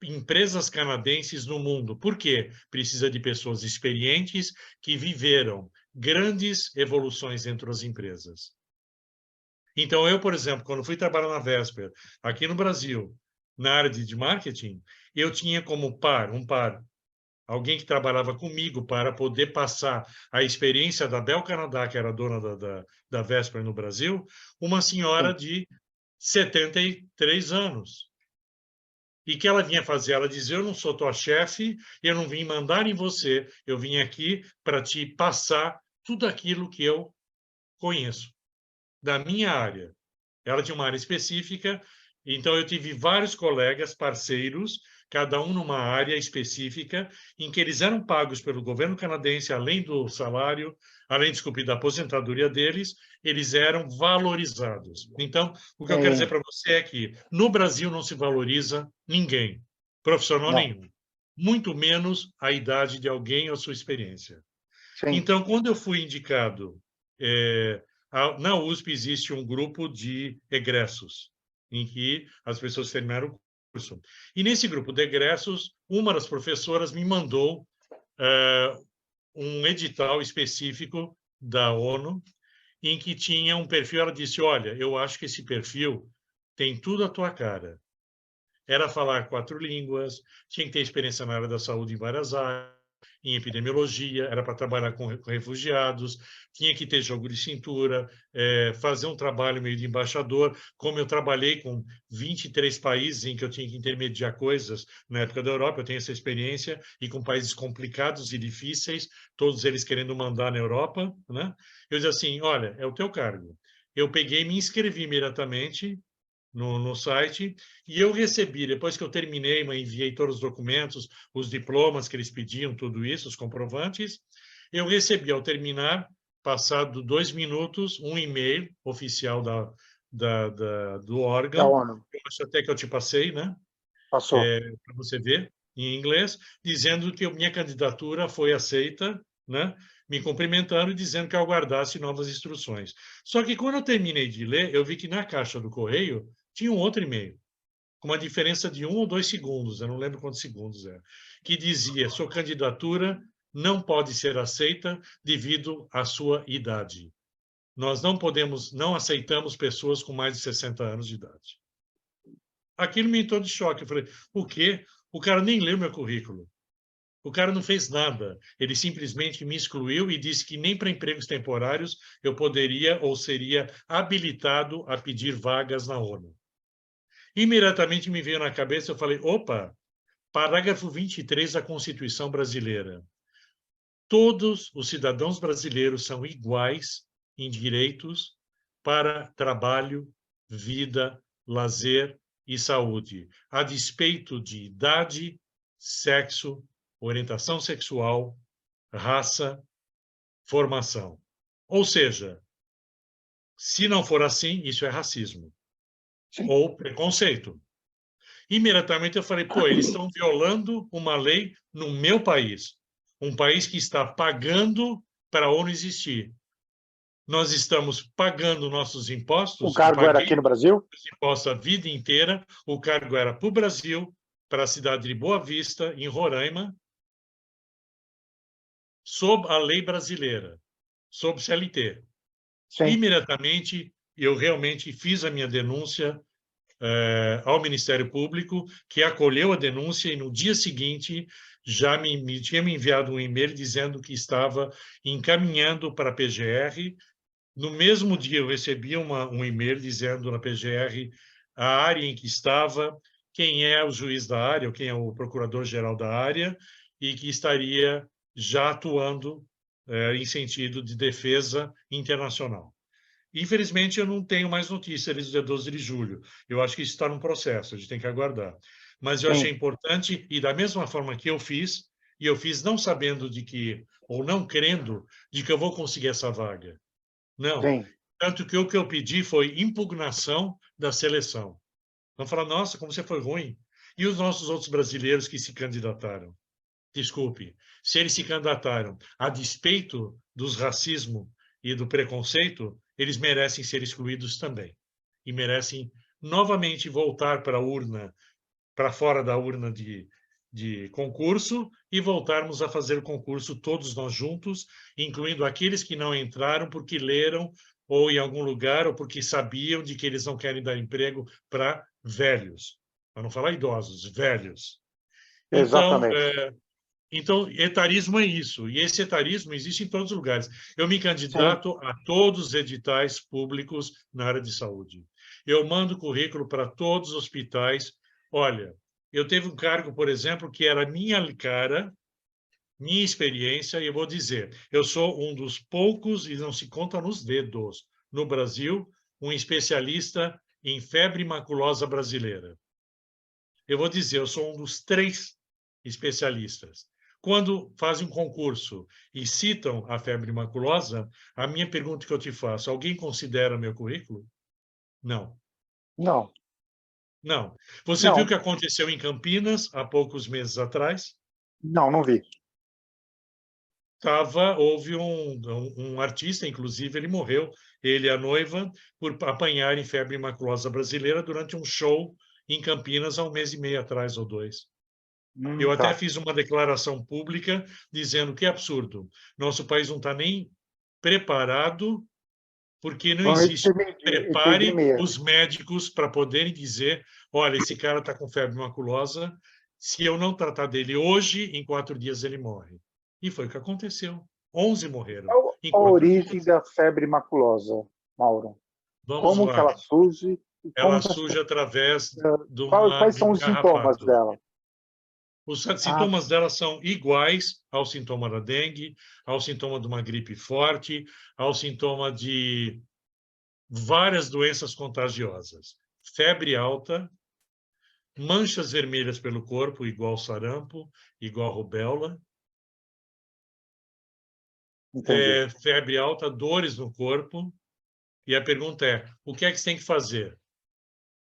A: empresas canadenses no mundo. Por quê? Precisa de pessoas experientes que viveram grandes evoluções dentro das empresas. Então, eu, por exemplo, quando fui trabalhar na Vesper, aqui no Brasil, na área de marketing, eu tinha como um par, alguém que trabalhava comigo para poder passar a experiência da Bel Canadá, que era dona da Vesper no Brasil, uma senhora
B: sim.
A: de 73 anos. E que ela vinha fazer? Ela dizia, eu não sou tua chefe, eu não vim mandar em você, eu vim aqui para te passar tudo aquilo que eu conheço, da minha área. Ela tinha uma área específica, então eu tive vários colegas, parceiros, cada um numa área específica, em que eles eram pagos pelo governo canadense, além do salário, além, desculpe, da aposentadoria deles, eles eram valorizados. Então, o que eu quero dizer
B: Sim.
A: para você é que no Brasil não se valoriza ninguém, profissional
B: Não.
A: nenhum, muito menos a idade de alguém ou a sua experiência.
B: Sim.
A: Então, quando eu fui indicado, na USP existe um grupo de egressos, em que as pessoas terminaram o curso. E nesse grupo de egressos, uma das professoras me mandou um edital específico da ONU, em que tinha um perfil. Ela disse, olha, eu acho que esse perfil tem tudo à tua cara. Era falar 4 línguas, tinha que ter experiência na área da saúde em várias áreas, em epidemiologia, era para trabalhar com refugiados, tinha que ter jogo de cintura, fazer um trabalho meio de embaixador. Como eu trabalhei com 23 países em que eu tinha que intermediar coisas na época da Europa, eu tenho essa experiência, e com países complicados e difíceis, todos eles querendo mandar na Europa, né? Eu disse assim, olha, é o teu cargo. Eu peguei, me inscrevi imediatamente no site, e eu recebi, depois que eu terminei, enviei todos os documentos, os diplomas que eles pediam, tudo isso, os comprovantes, eu recebi, ao terminar, passado 2 minutos, um e-mail oficial do
B: Da
A: órgão,
B: ONU.
A: eu acho até que eu te passei, né?
B: Passou.
A: Para você ver, em inglês, dizendo que a minha candidatura foi aceita, né? Me cumprimentando e dizendo que eu aguardasse novas instruções. Só que quando eu terminei de ler, eu vi que na caixa do correio tinha um outro e-mail, com uma diferença de 1 ou 2 segundos, eu não lembro quantos segundos era, que dizia, sua candidatura não pode ser aceita devido à sua idade. Nós não aceitamos pessoas com mais de 60 anos de idade. Aquilo me entrou de choque. Eu falei, o quê? O cara nem leu meu currículo. O cara não fez nada. Ele simplesmente me excluiu e disse que nem para empregos temporários eu poderia ou seria habilitado a pedir vagas na ONU. Imediatamente me veio na cabeça, eu falei, opa, parágrafo 23 da Constituição Brasileira. Todos os cidadãos brasileiros são iguais em direitos para trabalho, vida, lazer e saúde, a despeito de idade, sexo, orientação sexual, raça, formação. Ou seja, se não for assim, isso é racismo
B: Sim.
A: ou preconceito. Imediatamente eu falei, pô, eles estão violando uma lei no meu país, um país que está pagando para a ONU existir. Nós estamos pagando nossos
B: O
A: impostos, e
B: cargo era
A: paguei
B: aqui no Brasil?
A: os impostos a vida inteira. O cargo era para o Brasil, para a cidade de Boa Vista, em Roraima, sob a lei brasileira, sob CLT.
B: Sim.
A: Imediatamente, eu realmente fiz a minha denúncia ao Ministério Público, que acolheu a denúncia e no dia seguinte já tinha me enviado um e-mail dizendo que estava encaminhando para a PGR. No mesmo dia eu recebi um e-mail dizendo na PGR a área em que estava, quem é o juiz da área, ou quem é o procurador-geral da área, e que estaria já atuando em sentido de defesa internacional. Infelizmente, eu não tenho mais notícia desde o dia 12 de julho. Eu acho que isso está num processo, a gente tem que aguardar. Mas eu achei
B: Sim.
A: importante, e da mesma forma que eu fiz, e eu fiz não sabendo de que, ou não crendo, de que eu vou conseguir essa vaga. Não.
B: Sim.
A: Tanto que o que eu pedi foi impugnação da seleção. Vão falar, nossa, como você foi ruim. E os nossos outros brasileiros que se candidataram? Desculpe, se eles se candidataram a despeito dos racismo e do preconceito, eles merecem ser excluídos também. E merecem novamente voltar para a urna, para fora da urna de concurso, e voltarmos a fazer o concurso todos nós juntos, incluindo aqueles que não entraram porque leram ou em algum lugar, ou porque sabiam de que eles não querem dar emprego para velhos. Para não falar idosos, velhos. Então,
B: Exatamente.
A: então, etarismo é isso, e esse etarismo existe em todos os lugares. Eu me
B: Sim.
A: candidato a todos os editais públicos na área de saúde. Eu mando currículo para todos os hospitais. Olha, eu teve um cargo, por exemplo, que era minha cara, minha experiência, e eu vou dizer, eu sou um dos poucos, e não se conta nos dedos, no Brasil, um especialista em febre maculosa brasileira. Eu vou dizer, eu sou um dos 3 especialistas. Quando fazem um concurso e citam a febre maculosa, a minha pergunta que eu te faço, alguém considera meu currículo? Não.
B: Não,
A: Não. Você viu o
B: não,
A: que aconteceu em Campinas há poucos meses atrás?
B: não vi.
A: Houve um artista, inclusive, ele morreu, ele e a noiva, por apanharem febre maculosa brasileira durante um show em Campinas há 1 mês e meio atrás, ou 2. Eu até
B: Tá.
A: fiz uma declaração pública dizendo que é absurdo. Nosso país não está nem preparado, porque não
B: Vamos
A: existe
B: entender
A: prepare
B: mesmo.
A: os médicos para poderem dizer: olha, esse cara está com febre maculosa, se eu não tratar dele hoje, em 4 dias ele morre. E foi o que aconteceu. 11 morreram
B: Qual
A: em
B: a
A: 4
B: origem
A: dias.
B: da febre maculosa, Mauro?
A: Vamos
B: Como que
A: lá.
B: ela surge e
A: Ela
B: como que as
A: surge através
B: quais
A: de
B: são
A: um
B: os sintomas
A: carrapato.
B: dela?
A: Os
B: Ah,
A: sintomas dela são iguais ao sintoma da dengue, ao sintoma de uma gripe forte, ao sintoma de várias doenças contagiosas. Febre alta, manchas vermelhas pelo corpo, igual sarampo, igual rubéola,
B: entendi.
A: febre alta, dores no corpo. E a pergunta é: o que é que você tem que fazer?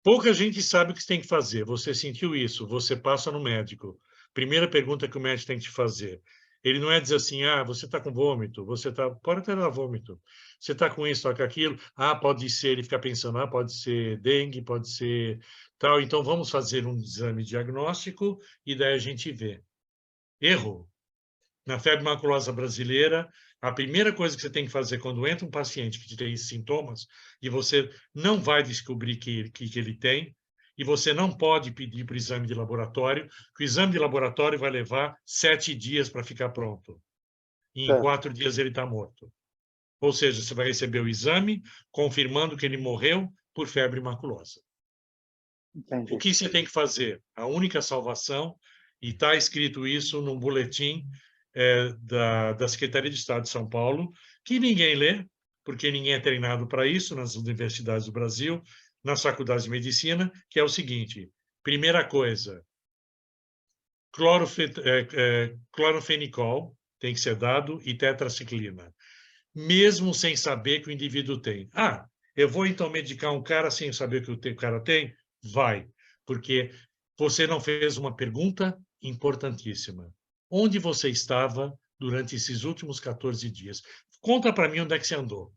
A: Pouca gente sabe o que você tem que fazer. Você sentiu isso, você passa no médico. Primeira pergunta que o médico tem que te fazer. Ele não é dizer assim, ah, você está com vômito, você está... Pode até dar vômito. Você está com isso, está com aquilo. Ah, pode ser, ele fica pensando, ah, pode ser dengue, pode ser tal. Então, vamos fazer um exame diagnóstico e daí a gente vê. Erro. Na febre maculosa brasileira, a primeira coisa que você tem que fazer quando entra um paciente que tem esses sintomas, e você não vai descobrir que ele tem, e você não pode pedir para o exame de laboratório, que o exame de laboratório vai levar 7 dias para ficar pronto. E em
B: Certo,
A: 4 dias ele está morto. Ou seja, você vai receber o exame confirmando que ele morreu por febre maculosa. O
B: entendi.
A: que você tem que fazer? A única salvação, e está escrito isso num boletim da Secretaria de Estado de São Paulo, que ninguém lê, porque ninguém é treinado para isso nas universidades do Brasil, nas faculdades de medicina, que é o seguinte: primeira coisa, clorofenicol tem que ser dado e tetraciclina, mesmo sem saber que o indivíduo tem. Ah, eu vou então medicar um cara sem saber o que o cara tem? Vai, porque você não fez uma pergunta importantíssima. Onde você estava durante esses últimos 14 dias? Conta para mim onde é que você andou.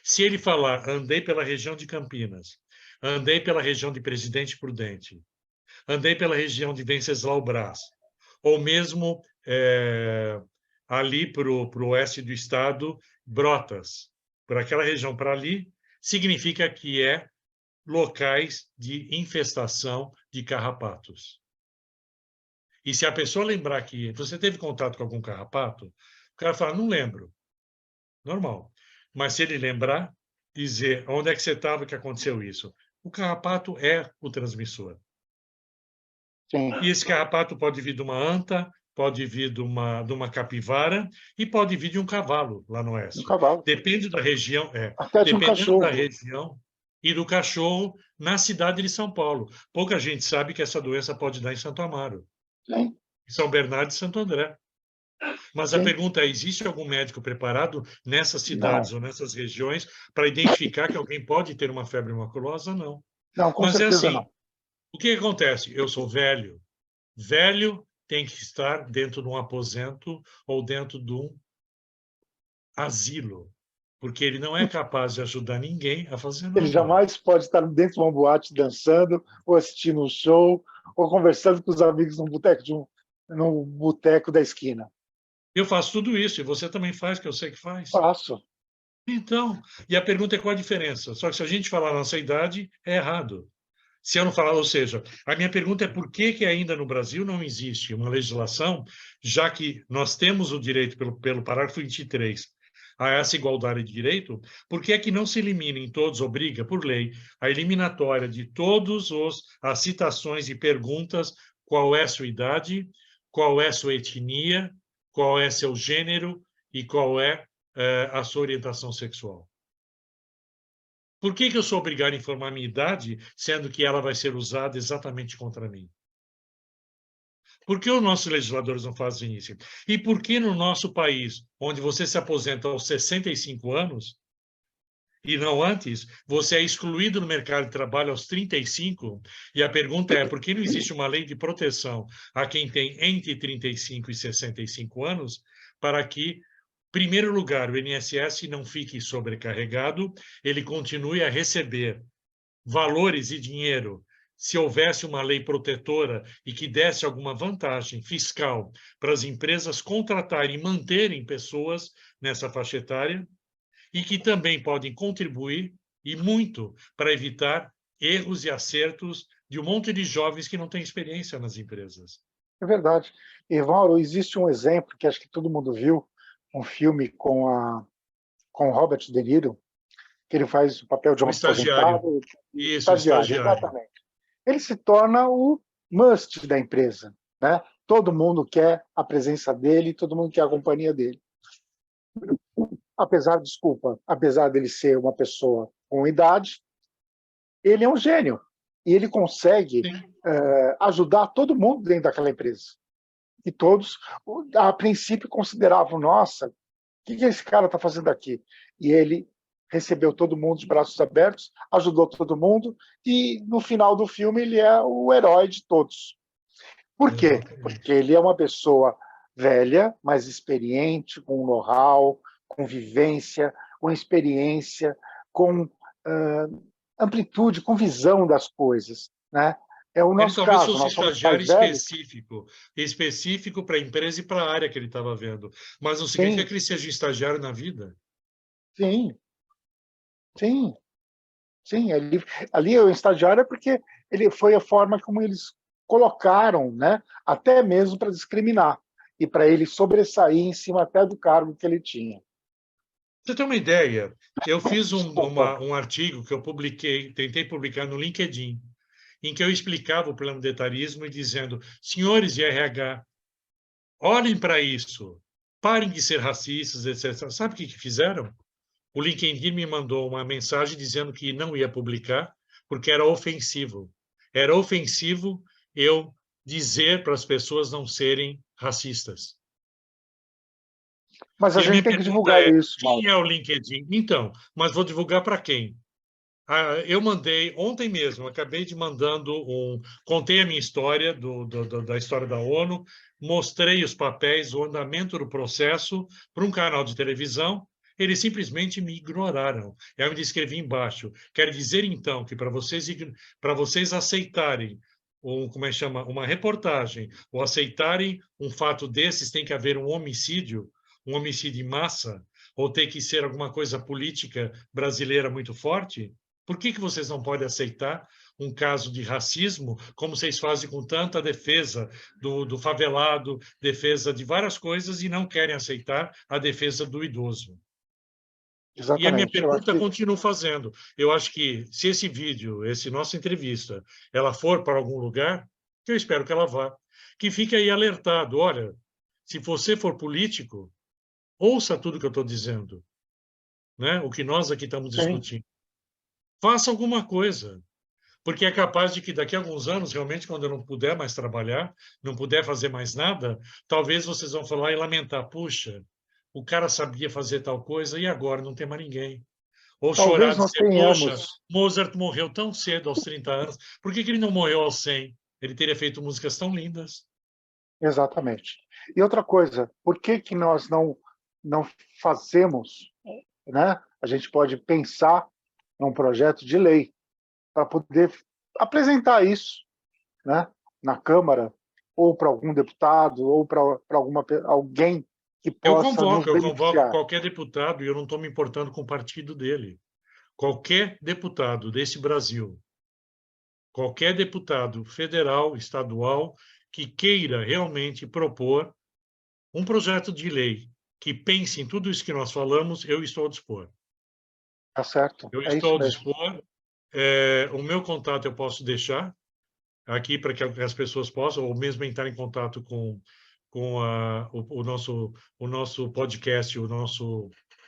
A: Se ele falar, andei pela região de Campinas, andei pela região de Presidente Prudente, andei pela região de Venceslau Braz, ou mesmo ali para o oeste do estado, Brotas, por aquela região para ali, significa que é locais de infestação de carrapatos. E se a pessoa lembrar que você teve contato com algum carrapato, o cara fala, não lembro. Normal. Mas se ele lembrar, dizer onde é que você estava que aconteceu isso. O carrapato é o transmissor.
B: Sim,
A: E esse carrapato pode vir de uma anta, pode vir de uma capivara e pode vir de um cavalo lá no
B: um
A: oeste.
B: cavalo.
A: Depende da região,
B: Até de um
A: dependendo da
B: cachorro.
A: região e do cachorro na cidade de São Paulo. Pouca gente sabe que essa doença pode dar em Santo Amaro,
B: Sim,
A: em São Bernardo e Santo André. Mas a
B: Sim,
A: pergunta é, existe algum médico preparado nessas cidades
B: não,
A: ou nessas regiões para identificar que alguém pode ter uma febre maculosa? Não.
B: não, com
A: Mas é
B: certeza
A: assim,
B: não.
A: o que acontece? Eu sou velho. Velho tem que estar dentro de um aposento ou dentro de um asilo, porque ele não é capaz de ajudar ninguém a fazer
B: Ele
A: nada.
B: jamais pode estar dentro de uma boate dançando, ou assistindo um show, ou conversando com os amigos num boteco da esquina.
A: Eu faço tudo isso, e você também faz, que eu sei que faz.
B: Faço.
A: Então, e a pergunta é qual a diferença? Só que se a gente falar a nossa idade, é errado. Se eu não falar, ou seja, a minha pergunta é por que que ainda no Brasil não existe uma legislação, já que nós temos o direito, pelo parágrafo 23, a essa igualdade de direito, por que é que não se elimina em todos, obriga, por lei, a eliminatória de todas as citações e perguntas qual é sua idade, qual é sua etnia, qual é seu gênero e qual é a sua orientação sexual? Por que que eu sou obrigado a informar a minha idade, sendo que ela vai ser usada exatamente contra mim? Por que os nossos legisladores não fazem isso? E por que no nosso país, onde você se aposenta aos 65 anos, e não antes, você é excluído no mercado de trabalho aos 35? E a pergunta é, por que não existe uma lei de proteção a quem tem entre 35 e 65 anos, para que, em primeiro lugar, o INSS não fique sobrecarregado, ele continue a receber valores e dinheiro, se houvesse uma lei protetora e que desse alguma vantagem fiscal para as empresas contratarem e manterem pessoas nessa faixa etária, e que também podem contribuir, e muito, para evitar erros e acertos de um monte de jovens que não têm experiência nas empresas.
B: É verdade. E, Mauro, existe um exemplo que acho que todo mundo viu, um filme com Robert De Niro, que ele faz o papel de
A: O
B: um
A: estagiário.
B: aposentado,
A: Isso, o
B: estagiário,
A: estagiário.
B: exatamente. Ele se torna o must da empresa, né? Todo mundo quer a presença dele, todo mundo quer a companhia dele. Apesar dele ser uma pessoa com idade, ele é um gênio e ele consegue
A: Sim.
B: ajudar todo mundo dentro daquela empresa. E todos, a princípio, consideravam: nossa, o que esse cara está fazendo aqui? E ele recebeu todo mundo de braços abertos, ajudou todo mundo, e no final do filme ele é o herói de todos. Por quê?
A: Exatamente.
B: Porque ele é uma pessoa velha, mas experiente, com know-how, com vivência, com experiência, com amplitude, com visão das coisas, né? É o
A: Ele
B: nosso
A: talvez
B: caso,
A: fosse
B: nós somos
A: estagiário
B: mais velhos.
A: específico para a empresa e para a área que ele estava vendo. Mas não significa
B: Sim,
A: que ele seja um estagiário na vida.
B: sim, sim, sim. Ali o estagiário é porque ele foi a forma como eles colocaram, né? Até mesmo para discriminar e para ele sobressair em cima até do cargo que ele tinha.
A: Você tem uma ideia? Eu fiz
B: Desculpa.
A: um artigo que eu publiquei, tentei publicar no LinkedIn, em que eu explicava o plano de etarismo e dizendo, senhores de RH, olhem para isso, parem de ser racistas, etc. Sabe o que fizeram? O LinkedIn me mandou uma mensagem dizendo que não ia publicar, porque era ofensivo. Era ofensivo eu dizer para as pessoas não serem racistas.
B: Mas a
A: E a
B: gente
A: minha
B: tem que
A: pergunta
B: divulgar
A: é:
B: isso,
A: quem
B: Mauro.
A: é o LinkedIn? Então, mas vou divulgar para quem? Eu mandei ontem mesmo, acabei de mandando contei a minha história da história da ONU, mostrei os papéis, o andamento do processo para um canal de televisão. Eles simplesmente me ignoraram. E aí eu me escrevi embaixo. Quer dizer então que para vocês aceitarem como é que chama, uma reportagem ou aceitarem um fato desses tem que haver um homicídio em massa, ou tem que ser alguma coisa política brasileira muito forte? Por que que vocês não podem aceitar um caso de racismo, como vocês fazem com tanta defesa do favelado, defesa de várias coisas, e não querem aceitar a defesa do idoso? E a minha
B: Exatamente. Eu acho
A: pergunta
B: que
A: continuo fazendo. Eu acho que se esse vídeo, essa nossa entrevista, ela for para algum lugar, que eu espero que ela vá, que fique aí alertado. Olha, se você for político, ouça tudo que eu estou dizendo, né? O que nós aqui estamos
B: sim.
A: discutindo. Faça alguma coisa. porque é capaz de que daqui a alguns anos, realmente, quando eu não puder mais trabalhar, não puder fazer mais nada, talvez vocês vão falar e lamentar, puxa, o cara sabia fazer tal coisa e agora não tem mais ninguém. Ou chorar,
B: Talvez nós
A: dizer, poxa,
B: tenhamos.
A: Mozart morreu tão cedo, aos 30 anos, por que que ele não morreu aos 100? Ele teria feito músicas tão lindas.
B: Exatamente. E outra coisa, por que que nós não fazemos, né? A gente pode pensar num projeto de lei para poder apresentar isso, né? Na Câmara, ou para algum deputado, ou para alguém que possa nos
A: Eu convoco
B: beneficiar.
A: qualquer deputado e eu não estou me importando com o partido dele. Qualquer deputado desse Brasil, qualquer deputado federal, estadual, que queira realmente propor um projeto de lei que pense em tudo isso que nós falamos, eu estou a dispor.
B: Tá certo?
A: Eu
B: É isso
A: estou a
B: mesmo.
A: dispor. O meu contato eu posso deixar aqui para que as pessoas possam, ou mesmo entrar em contato o nosso podcast,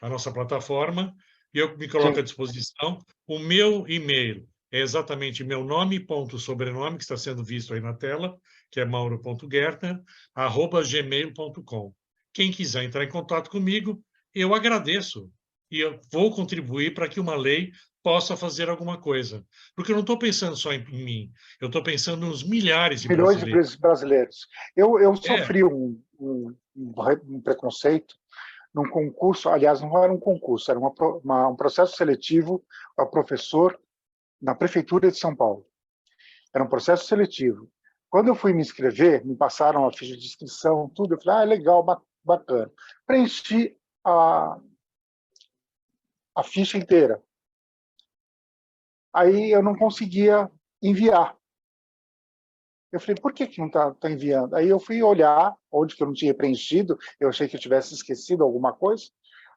A: a nossa plataforma, e eu me coloco à
B: Sim,
A: disposição. O meu e-mail é exatamente meu nome, ponto sobrenome, que está sendo visto aí na tela, que é mauro.gertner@gmail.com. Quem quiser entrar em contato comigo, eu agradeço e eu vou contribuir para que uma lei possa fazer alguma coisa. Porque eu não estou pensando só em mim, eu estou pensando nos milhares de
B: milhões de
A: brasileiros.
B: brasileiros. Eu
A: É,
B: sofri um preconceito num concurso, aliás, não era um concurso, era um processo seletivo para professor na Prefeitura de São Paulo. Era um processo seletivo. Quando eu fui me inscrever, me passaram a ficha de inscrição, tudo, eu falei, legal, bacana. Preenchi a ficha inteira. Aí eu não conseguia enviar. Eu falei, por que não está enviando? Aí eu fui olhar onde que eu não tinha preenchido, eu achei que eu tivesse esquecido alguma coisa,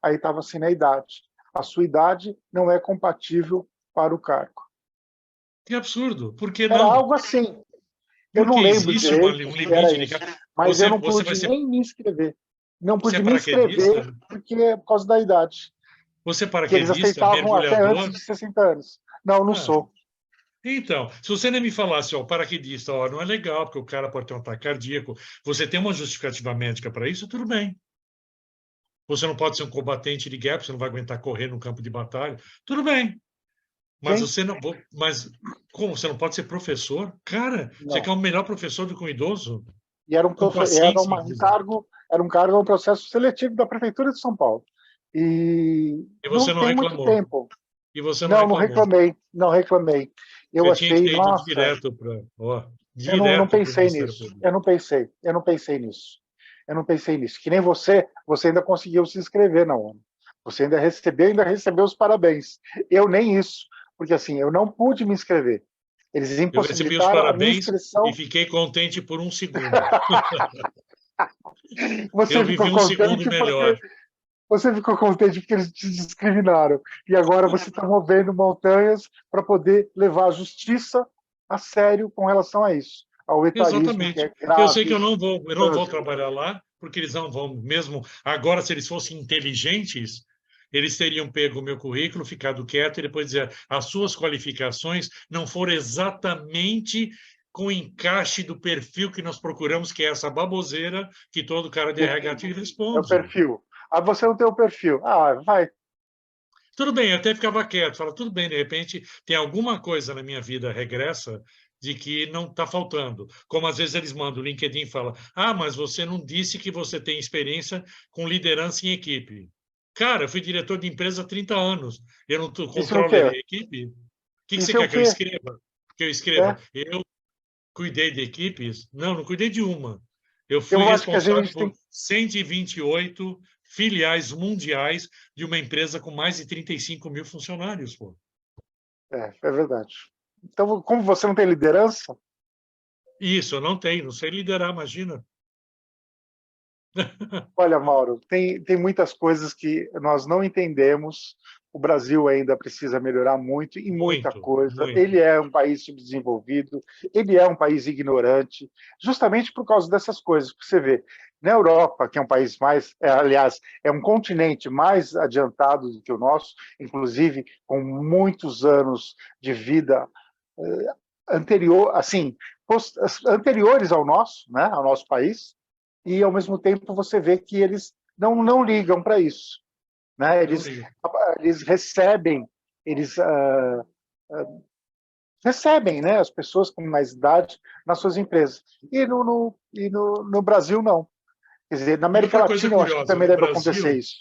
B: aí estava assim na idade. A sua idade não é compatível para o cargo.
A: que absurdo. Por que
B: Era
A: não?
B: algo assim. Eu não
A: Porque
B: lembro
A: existe
B: direito
A: um
B: se era
A: limite de
B: isso, mas eu
A: você,
B: não
A: você vai
B: pude
A: ser,
B: nem me inscrever. Não
A: você é
B: pude me
A: paraquedista?
B: inscrever porque é por causa da idade,
A: Você é
B: que eles
A: paraquedista,
B: aceitavam até antes
A: mergulhador?
B: de 60 anos. Não, não
A: Ah,
B: sou.
A: então, se você nem me falasse, ó, paraquedista, ó, não é legal, porque o cara pode ter um ataque cardíaco, você tem uma justificativa médica para isso, tudo bem. Você não pode ser um combatente de guerra, você não vai aguentar correr no campo de batalha, tudo bem. Mas
B: Sim?
A: você não, mas como você não pode ser professor? Cara, você quer
B: Não.
A: o melhor professor do que um idoso?
B: E era
A: Com paciência, inclusive.
B: um cargo, um processo seletivo da Prefeitura de São Paulo. E
A: E
B: não
A: você não
B: tem muito
A: reclamou.
B: tempo.
A: E você não
B: Não, não
A: reclamou.
B: reclamei, não reclamei. Eu
A: Você tinha que
B: achei,
A: ter ido
B: nossa,
A: direto para, ó,
B: não
A: direto para o
B: pensei
A: Ministério
B: nisso.
A: Público.
B: Eu não pensei nisso. Eu não pensei nisso. Que nem você ainda conseguiu se inscrever na ONU. Você ainda recebeu os parabéns. Eu nem isso, porque assim, eu não pude me inscrever. Eles
A: Eu recebi os
B: impossibilitaram a minha
A: parabéns e
B: inscrição.
A: fiquei contente por um segundo. Eu
B: Você
A: vivi
B: ficou
A: um segundo
B: contente
A: melhor.
B: porque eles te discriminaram. E agora você está movendo montanhas para poder levar a justiça a sério com relação a isso, ao etarismo que
A: Exatamente.
B: é
A: Porque eu sei que
B: grave
A: eu
B: no
A: não vou
B: Brasil.
A: trabalhar lá, porque eles não vão, mesmo agora, se eles fossem inteligentes, eles teriam pego o meu currículo, ficado quieto e depois dizer as suas qualificações não foram exatamente com o encaixe do perfil que nós procuramos, que é essa baboseira que todo cara de RH te
B: É o
A: responde.
B: perfil. Ah, você não tem o perfil. Ah, vai.
A: Tudo bem, eu até ficava quieto, fala, tudo bem, de repente tem alguma coisa na minha vida regressa de que não está faltando. Como às vezes eles mandam, o LinkedIn fala, mas você não disse que você tem experiência com liderança em equipe. Cara, eu fui diretor de empresa há 30 anos, eu não
B: Isso é o
A: controlo
B: quê?
A: a equipe? O que você
B: Isso é o
A: quer que eu
B: quê?
A: escreva? Que eu escreva?
B: É.
A: Eu cuidei de equipes? Não, não cuidei de uma. Eu fui
B: Eu acho que a
A: responsável
B: gente
A: por
B: tem.
A: 128 filiais mundiais de uma empresa com mais de 35 mil funcionários, pô.
B: É verdade. Então, como você não tem liderança,
A: Isso, eu não tenho, não sei liderar, imagina.
B: olha, Mauro, tem muitas coisas que nós não entendemos. O Brasil ainda precisa melhorar muito em muita
A: Muito,
B: coisa.
A: muito.
B: Ele é um país subdesenvolvido, ele é um país ignorante, justamente por causa dessas coisas. Você vê, na Europa, que é um país mais, aliás, é um continente mais adiantado do que o nosso, inclusive com muitos anos de vida anterior, assim, anteriores ao nosso, né, ao nosso país, e ao mesmo tempo você vê que eles não ligam para isso, né? Eles recebem, eles recebem, né, as pessoas com mais idade nas suas empresas. No Brasil, não. Quer dizer, na
A: E
B: América
A: outra coisa
B: Latina, eu acho que
A: curiosa,
B: também deve acontecer isso.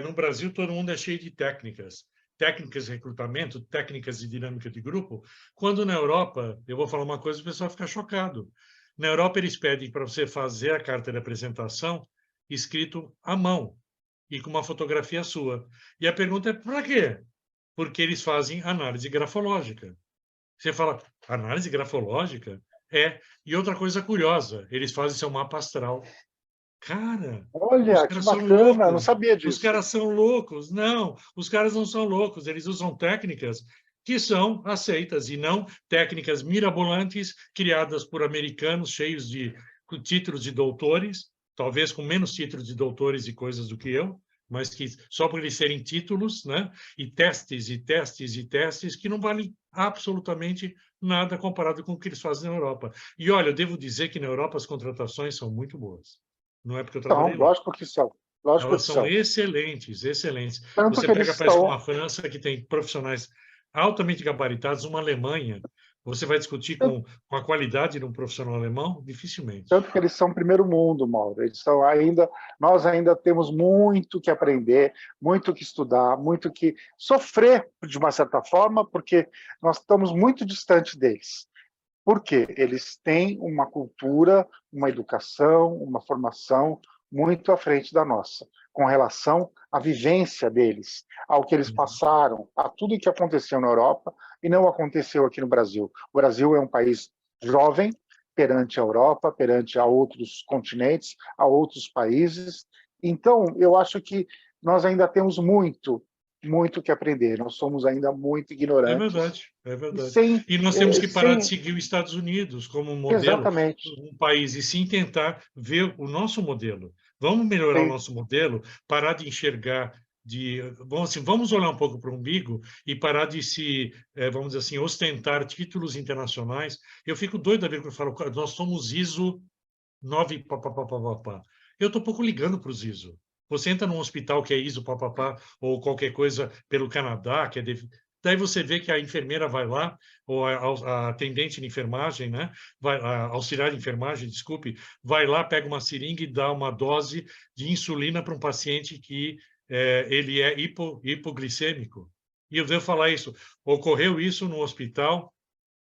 A: no Brasil todo mundo é cheio de técnicas. Técnicas de recrutamento, técnicas de dinâmica de grupo, quando na Europa, eu vou falar uma coisa, o pessoal fica chocado. Na Europa, eles pedem para você fazer a carta de apresentação escrito à mão e com uma fotografia sua. E a pergunta é, para quê? Porque eles fazem análise grafológica. Você fala, análise grafológica? É. E outra coisa curiosa, eles fazem seu mapa astral. Cara, os
B: Olha, que
A: caras são
B: bacana, não
A: loucos.
B: sabia
A: Os
B: disso.
A: caras são loucos. Não, os caras não são loucos. Eles usam técnicas que são aceitas e não técnicas mirabolantes criadas por americanos cheios de títulos de doutores, talvez com menos títulos de doutores e coisas do que eu, mas que só por eles serem títulos, né? E testes e testes e testes que não valem absolutamente nada comparado com o que eles fazem na Europa. E olha, eu devo dizer que na Europa as contratações são muito boas. Não é porque eu
B: Então,
A: trabalhei lá.
B: lógico que são. Lógico
A: Elas
B: que
A: são
B: são.
A: excelentes, excelentes.
B: Tanto
A: Você
B: que eles
A: pega países como
B: estão.
A: a França, que tem profissionais altamente gabaritados, uma Alemanha, você vai discutir com a qualidade de um profissional alemão? Dificilmente.
B: Tanto que eles são primeiro mundo, Mauro. Eles são ainda, nós ainda temos muito que aprender, muito que estudar, muito que sofrer de uma certa forma, porque nós estamos muito distante deles. Por quê? Eles têm uma cultura, uma educação, uma formação muito à frente da nossa, com relação à vivência deles, ao que eles
A: Uhum.
B: passaram, a tudo que aconteceu na Europa e não aconteceu aqui no Brasil. O Brasil é um país jovem perante a Europa, perante a outros continentes, a outros países. Então, eu acho que nós ainda temos muito que aprender. Nós somos ainda muito
A: É
B: ignorantes
A: verdade, é
B: e
A: verdade.
B: sem,
A: E nós temos que parar de
B: sem
A: seguir os Estados Unidos como um modelo,
B: exatamente.
A: um país, e sim tentar ver o nosso modelo. Vamos melhorar o
B: Sem,
A: nosso modelo, parar de enxergar vamos olhar um pouco para o umbigo e parar de se, vamos dizer assim, ostentar títulos internacionais. Eu fico doido a ver quando eu falo, nós somos ISO 9, papapá. Eu estou pouco ligando para os ISO. Você entra num hospital que é ISO, papapá, ou qualquer coisa pelo Canadá, que é daí você vê que a enfermeira vai lá, ou a atendente de enfermagem, né? A auxiliar de enfermagem, desculpe, vai lá, pega uma seringa e dá uma dose de insulina para um paciente que ele é hipoglicêmico. E eu devo falar isso. Ocorreu isso no hospital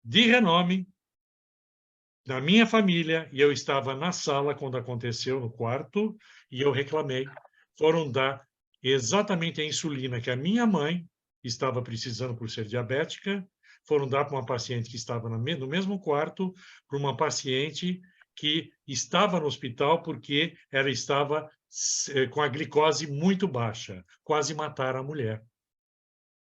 A: de renome, na minha família, e eu estava na sala quando aconteceu, no quarto, e eu reclamei. Foram dar exatamente a insulina que a minha mãe estava precisando por ser diabética, foram dar para uma paciente que estava no mesmo quarto, para uma paciente que estava no hospital porque ela estava com a glicose muito baixa, quase mataram a mulher.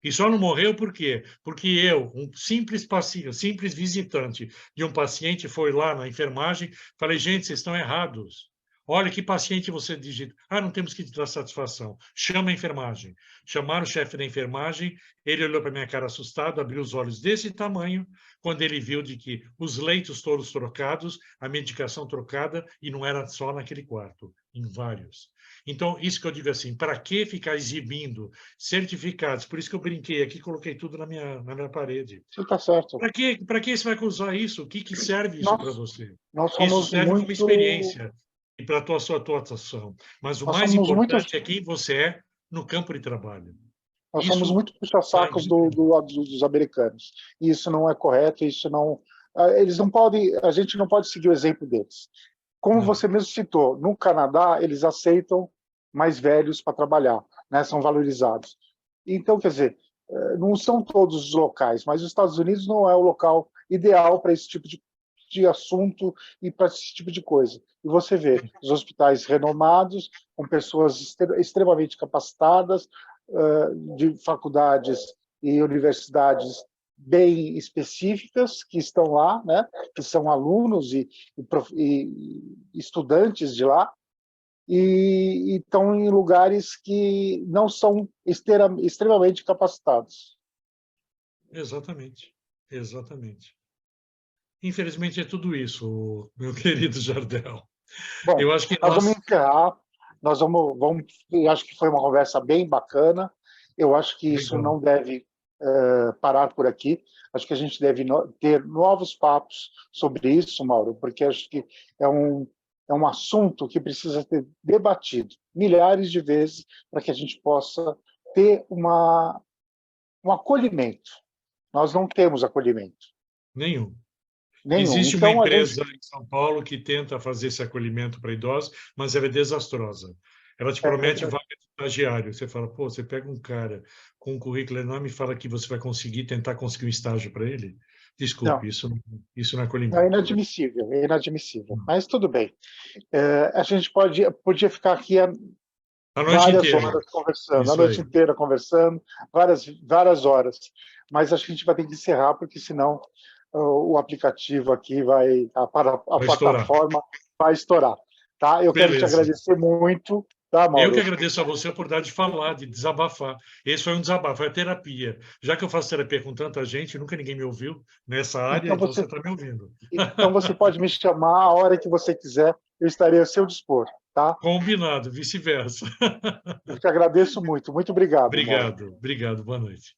A: E só não morreu por quê? Porque eu, um simples paciente, simples visitante de um paciente, foi lá na enfermagem, falei, gente, vocês estão errados. Olha que paciente você digita. Ah, não temos que te dar satisfação. Chama a enfermagem. Chamaram o chefe da enfermagem, ele olhou para minha cara assustado, abriu os olhos desse tamanho, quando ele viu de que os leitos todos trocados, a medicação trocada, e não era só naquele quarto, em vários. Então, isso que eu digo assim, para que ficar exibindo certificados? Por isso que eu brinquei aqui, coloquei tudo na minha parede.
B: Você está certo.
A: Para que você vai usar isso? O que serve isso para
B: Nós,
A: você?
B: nós
A: Isso
B: somos
A: serve como
B: muito,
A: experiência e para a sua atuação. Mas o
B: nós
A: mais
B: somos muito,
A: importante é quem você é no campo de trabalho.
B: nós somos
A: Isso
B: muito
A: está
B: puxa-sacos
A: indiscutível.
B: dos americanos. E isso não é correto, isso não, eles não podem, a gente não pode seguir o exemplo deles. Como
A: Não.
B: você mesmo citou, no Canadá eles aceitam mais velhos para trabalhar, né? São valorizados. Então, quer dizer, não são todos os locais, mas os Estados Unidos não é o local ideal para esse tipo de assunto e para esse tipo de coisa. E você vê os hospitais renomados, com pessoas extremamente capacitadas, de faculdades e universidades bem específicas que estão lá, né, que são alunos e estudantes de lá, e estão em lugares que não são extremamente capacitados.
A: Exatamente. exatamente. Infelizmente é tudo isso, meu querido Jardel.
B: Bom,
A: Eu acho que
B: nós vamos
A: nós...
B: encerrar. Eu acho que foi uma conversa bem bacana. Eu acho que isso
A: Legal.
B: não deve parar por aqui. Acho que a gente deve ter novos papos sobre isso, Mauro, porque acho que é é um assunto que precisa ser debatido milhares de vezes para que a gente possa ter um acolhimento. Nós não temos acolhimento
A: Nenhum.
B: nenhum.
A: Existe uma
B: Então, a gente.
A: empresa em São Paulo que tenta fazer esse acolhimento para idosos, mas ela é desastrosa. Ela te promete vaga de estagiário. Você fala, pô, você pega um cara com um currículo enorme e fala que você vai tentar conseguir um estágio para ele?
B: Não,
A: Desculpe, isso não é
B: é
A: acolhimento.
B: inadmissível, é inadmissível. Mas tudo bem. A gente podia ficar aqui
A: A noite
B: várias
A: inteira.
B: horas conversando, a
A: Isso
B: noite
A: aí.
B: inteira conversando, várias horas. Mas a gente vai ter que encerrar, porque senão o aplicativo aqui a
A: Vai estourar.
B: plataforma vai estourar. Tá? Eu quero te
A: Beleza.
B: agradecer muito, tá,
A: Eu que
B: Mauro?
A: agradeço a você a oportunidade de falar, de desabafar. Esse foi um desabafo, foi a terapia. Já que eu faço terapia com tanta gente, nunca ninguém me ouviu nessa área,
B: Então
A: então você
B: você,
A: está me ouvindo.
B: então você pode me chamar a hora que você quiser, eu estarei a seu dispor, tá?
A: Combinado, vice-versa.
B: Eu te agradeço muito. Muito obrigado, Mauro.
A: Obrigado, obrigado. Boa noite.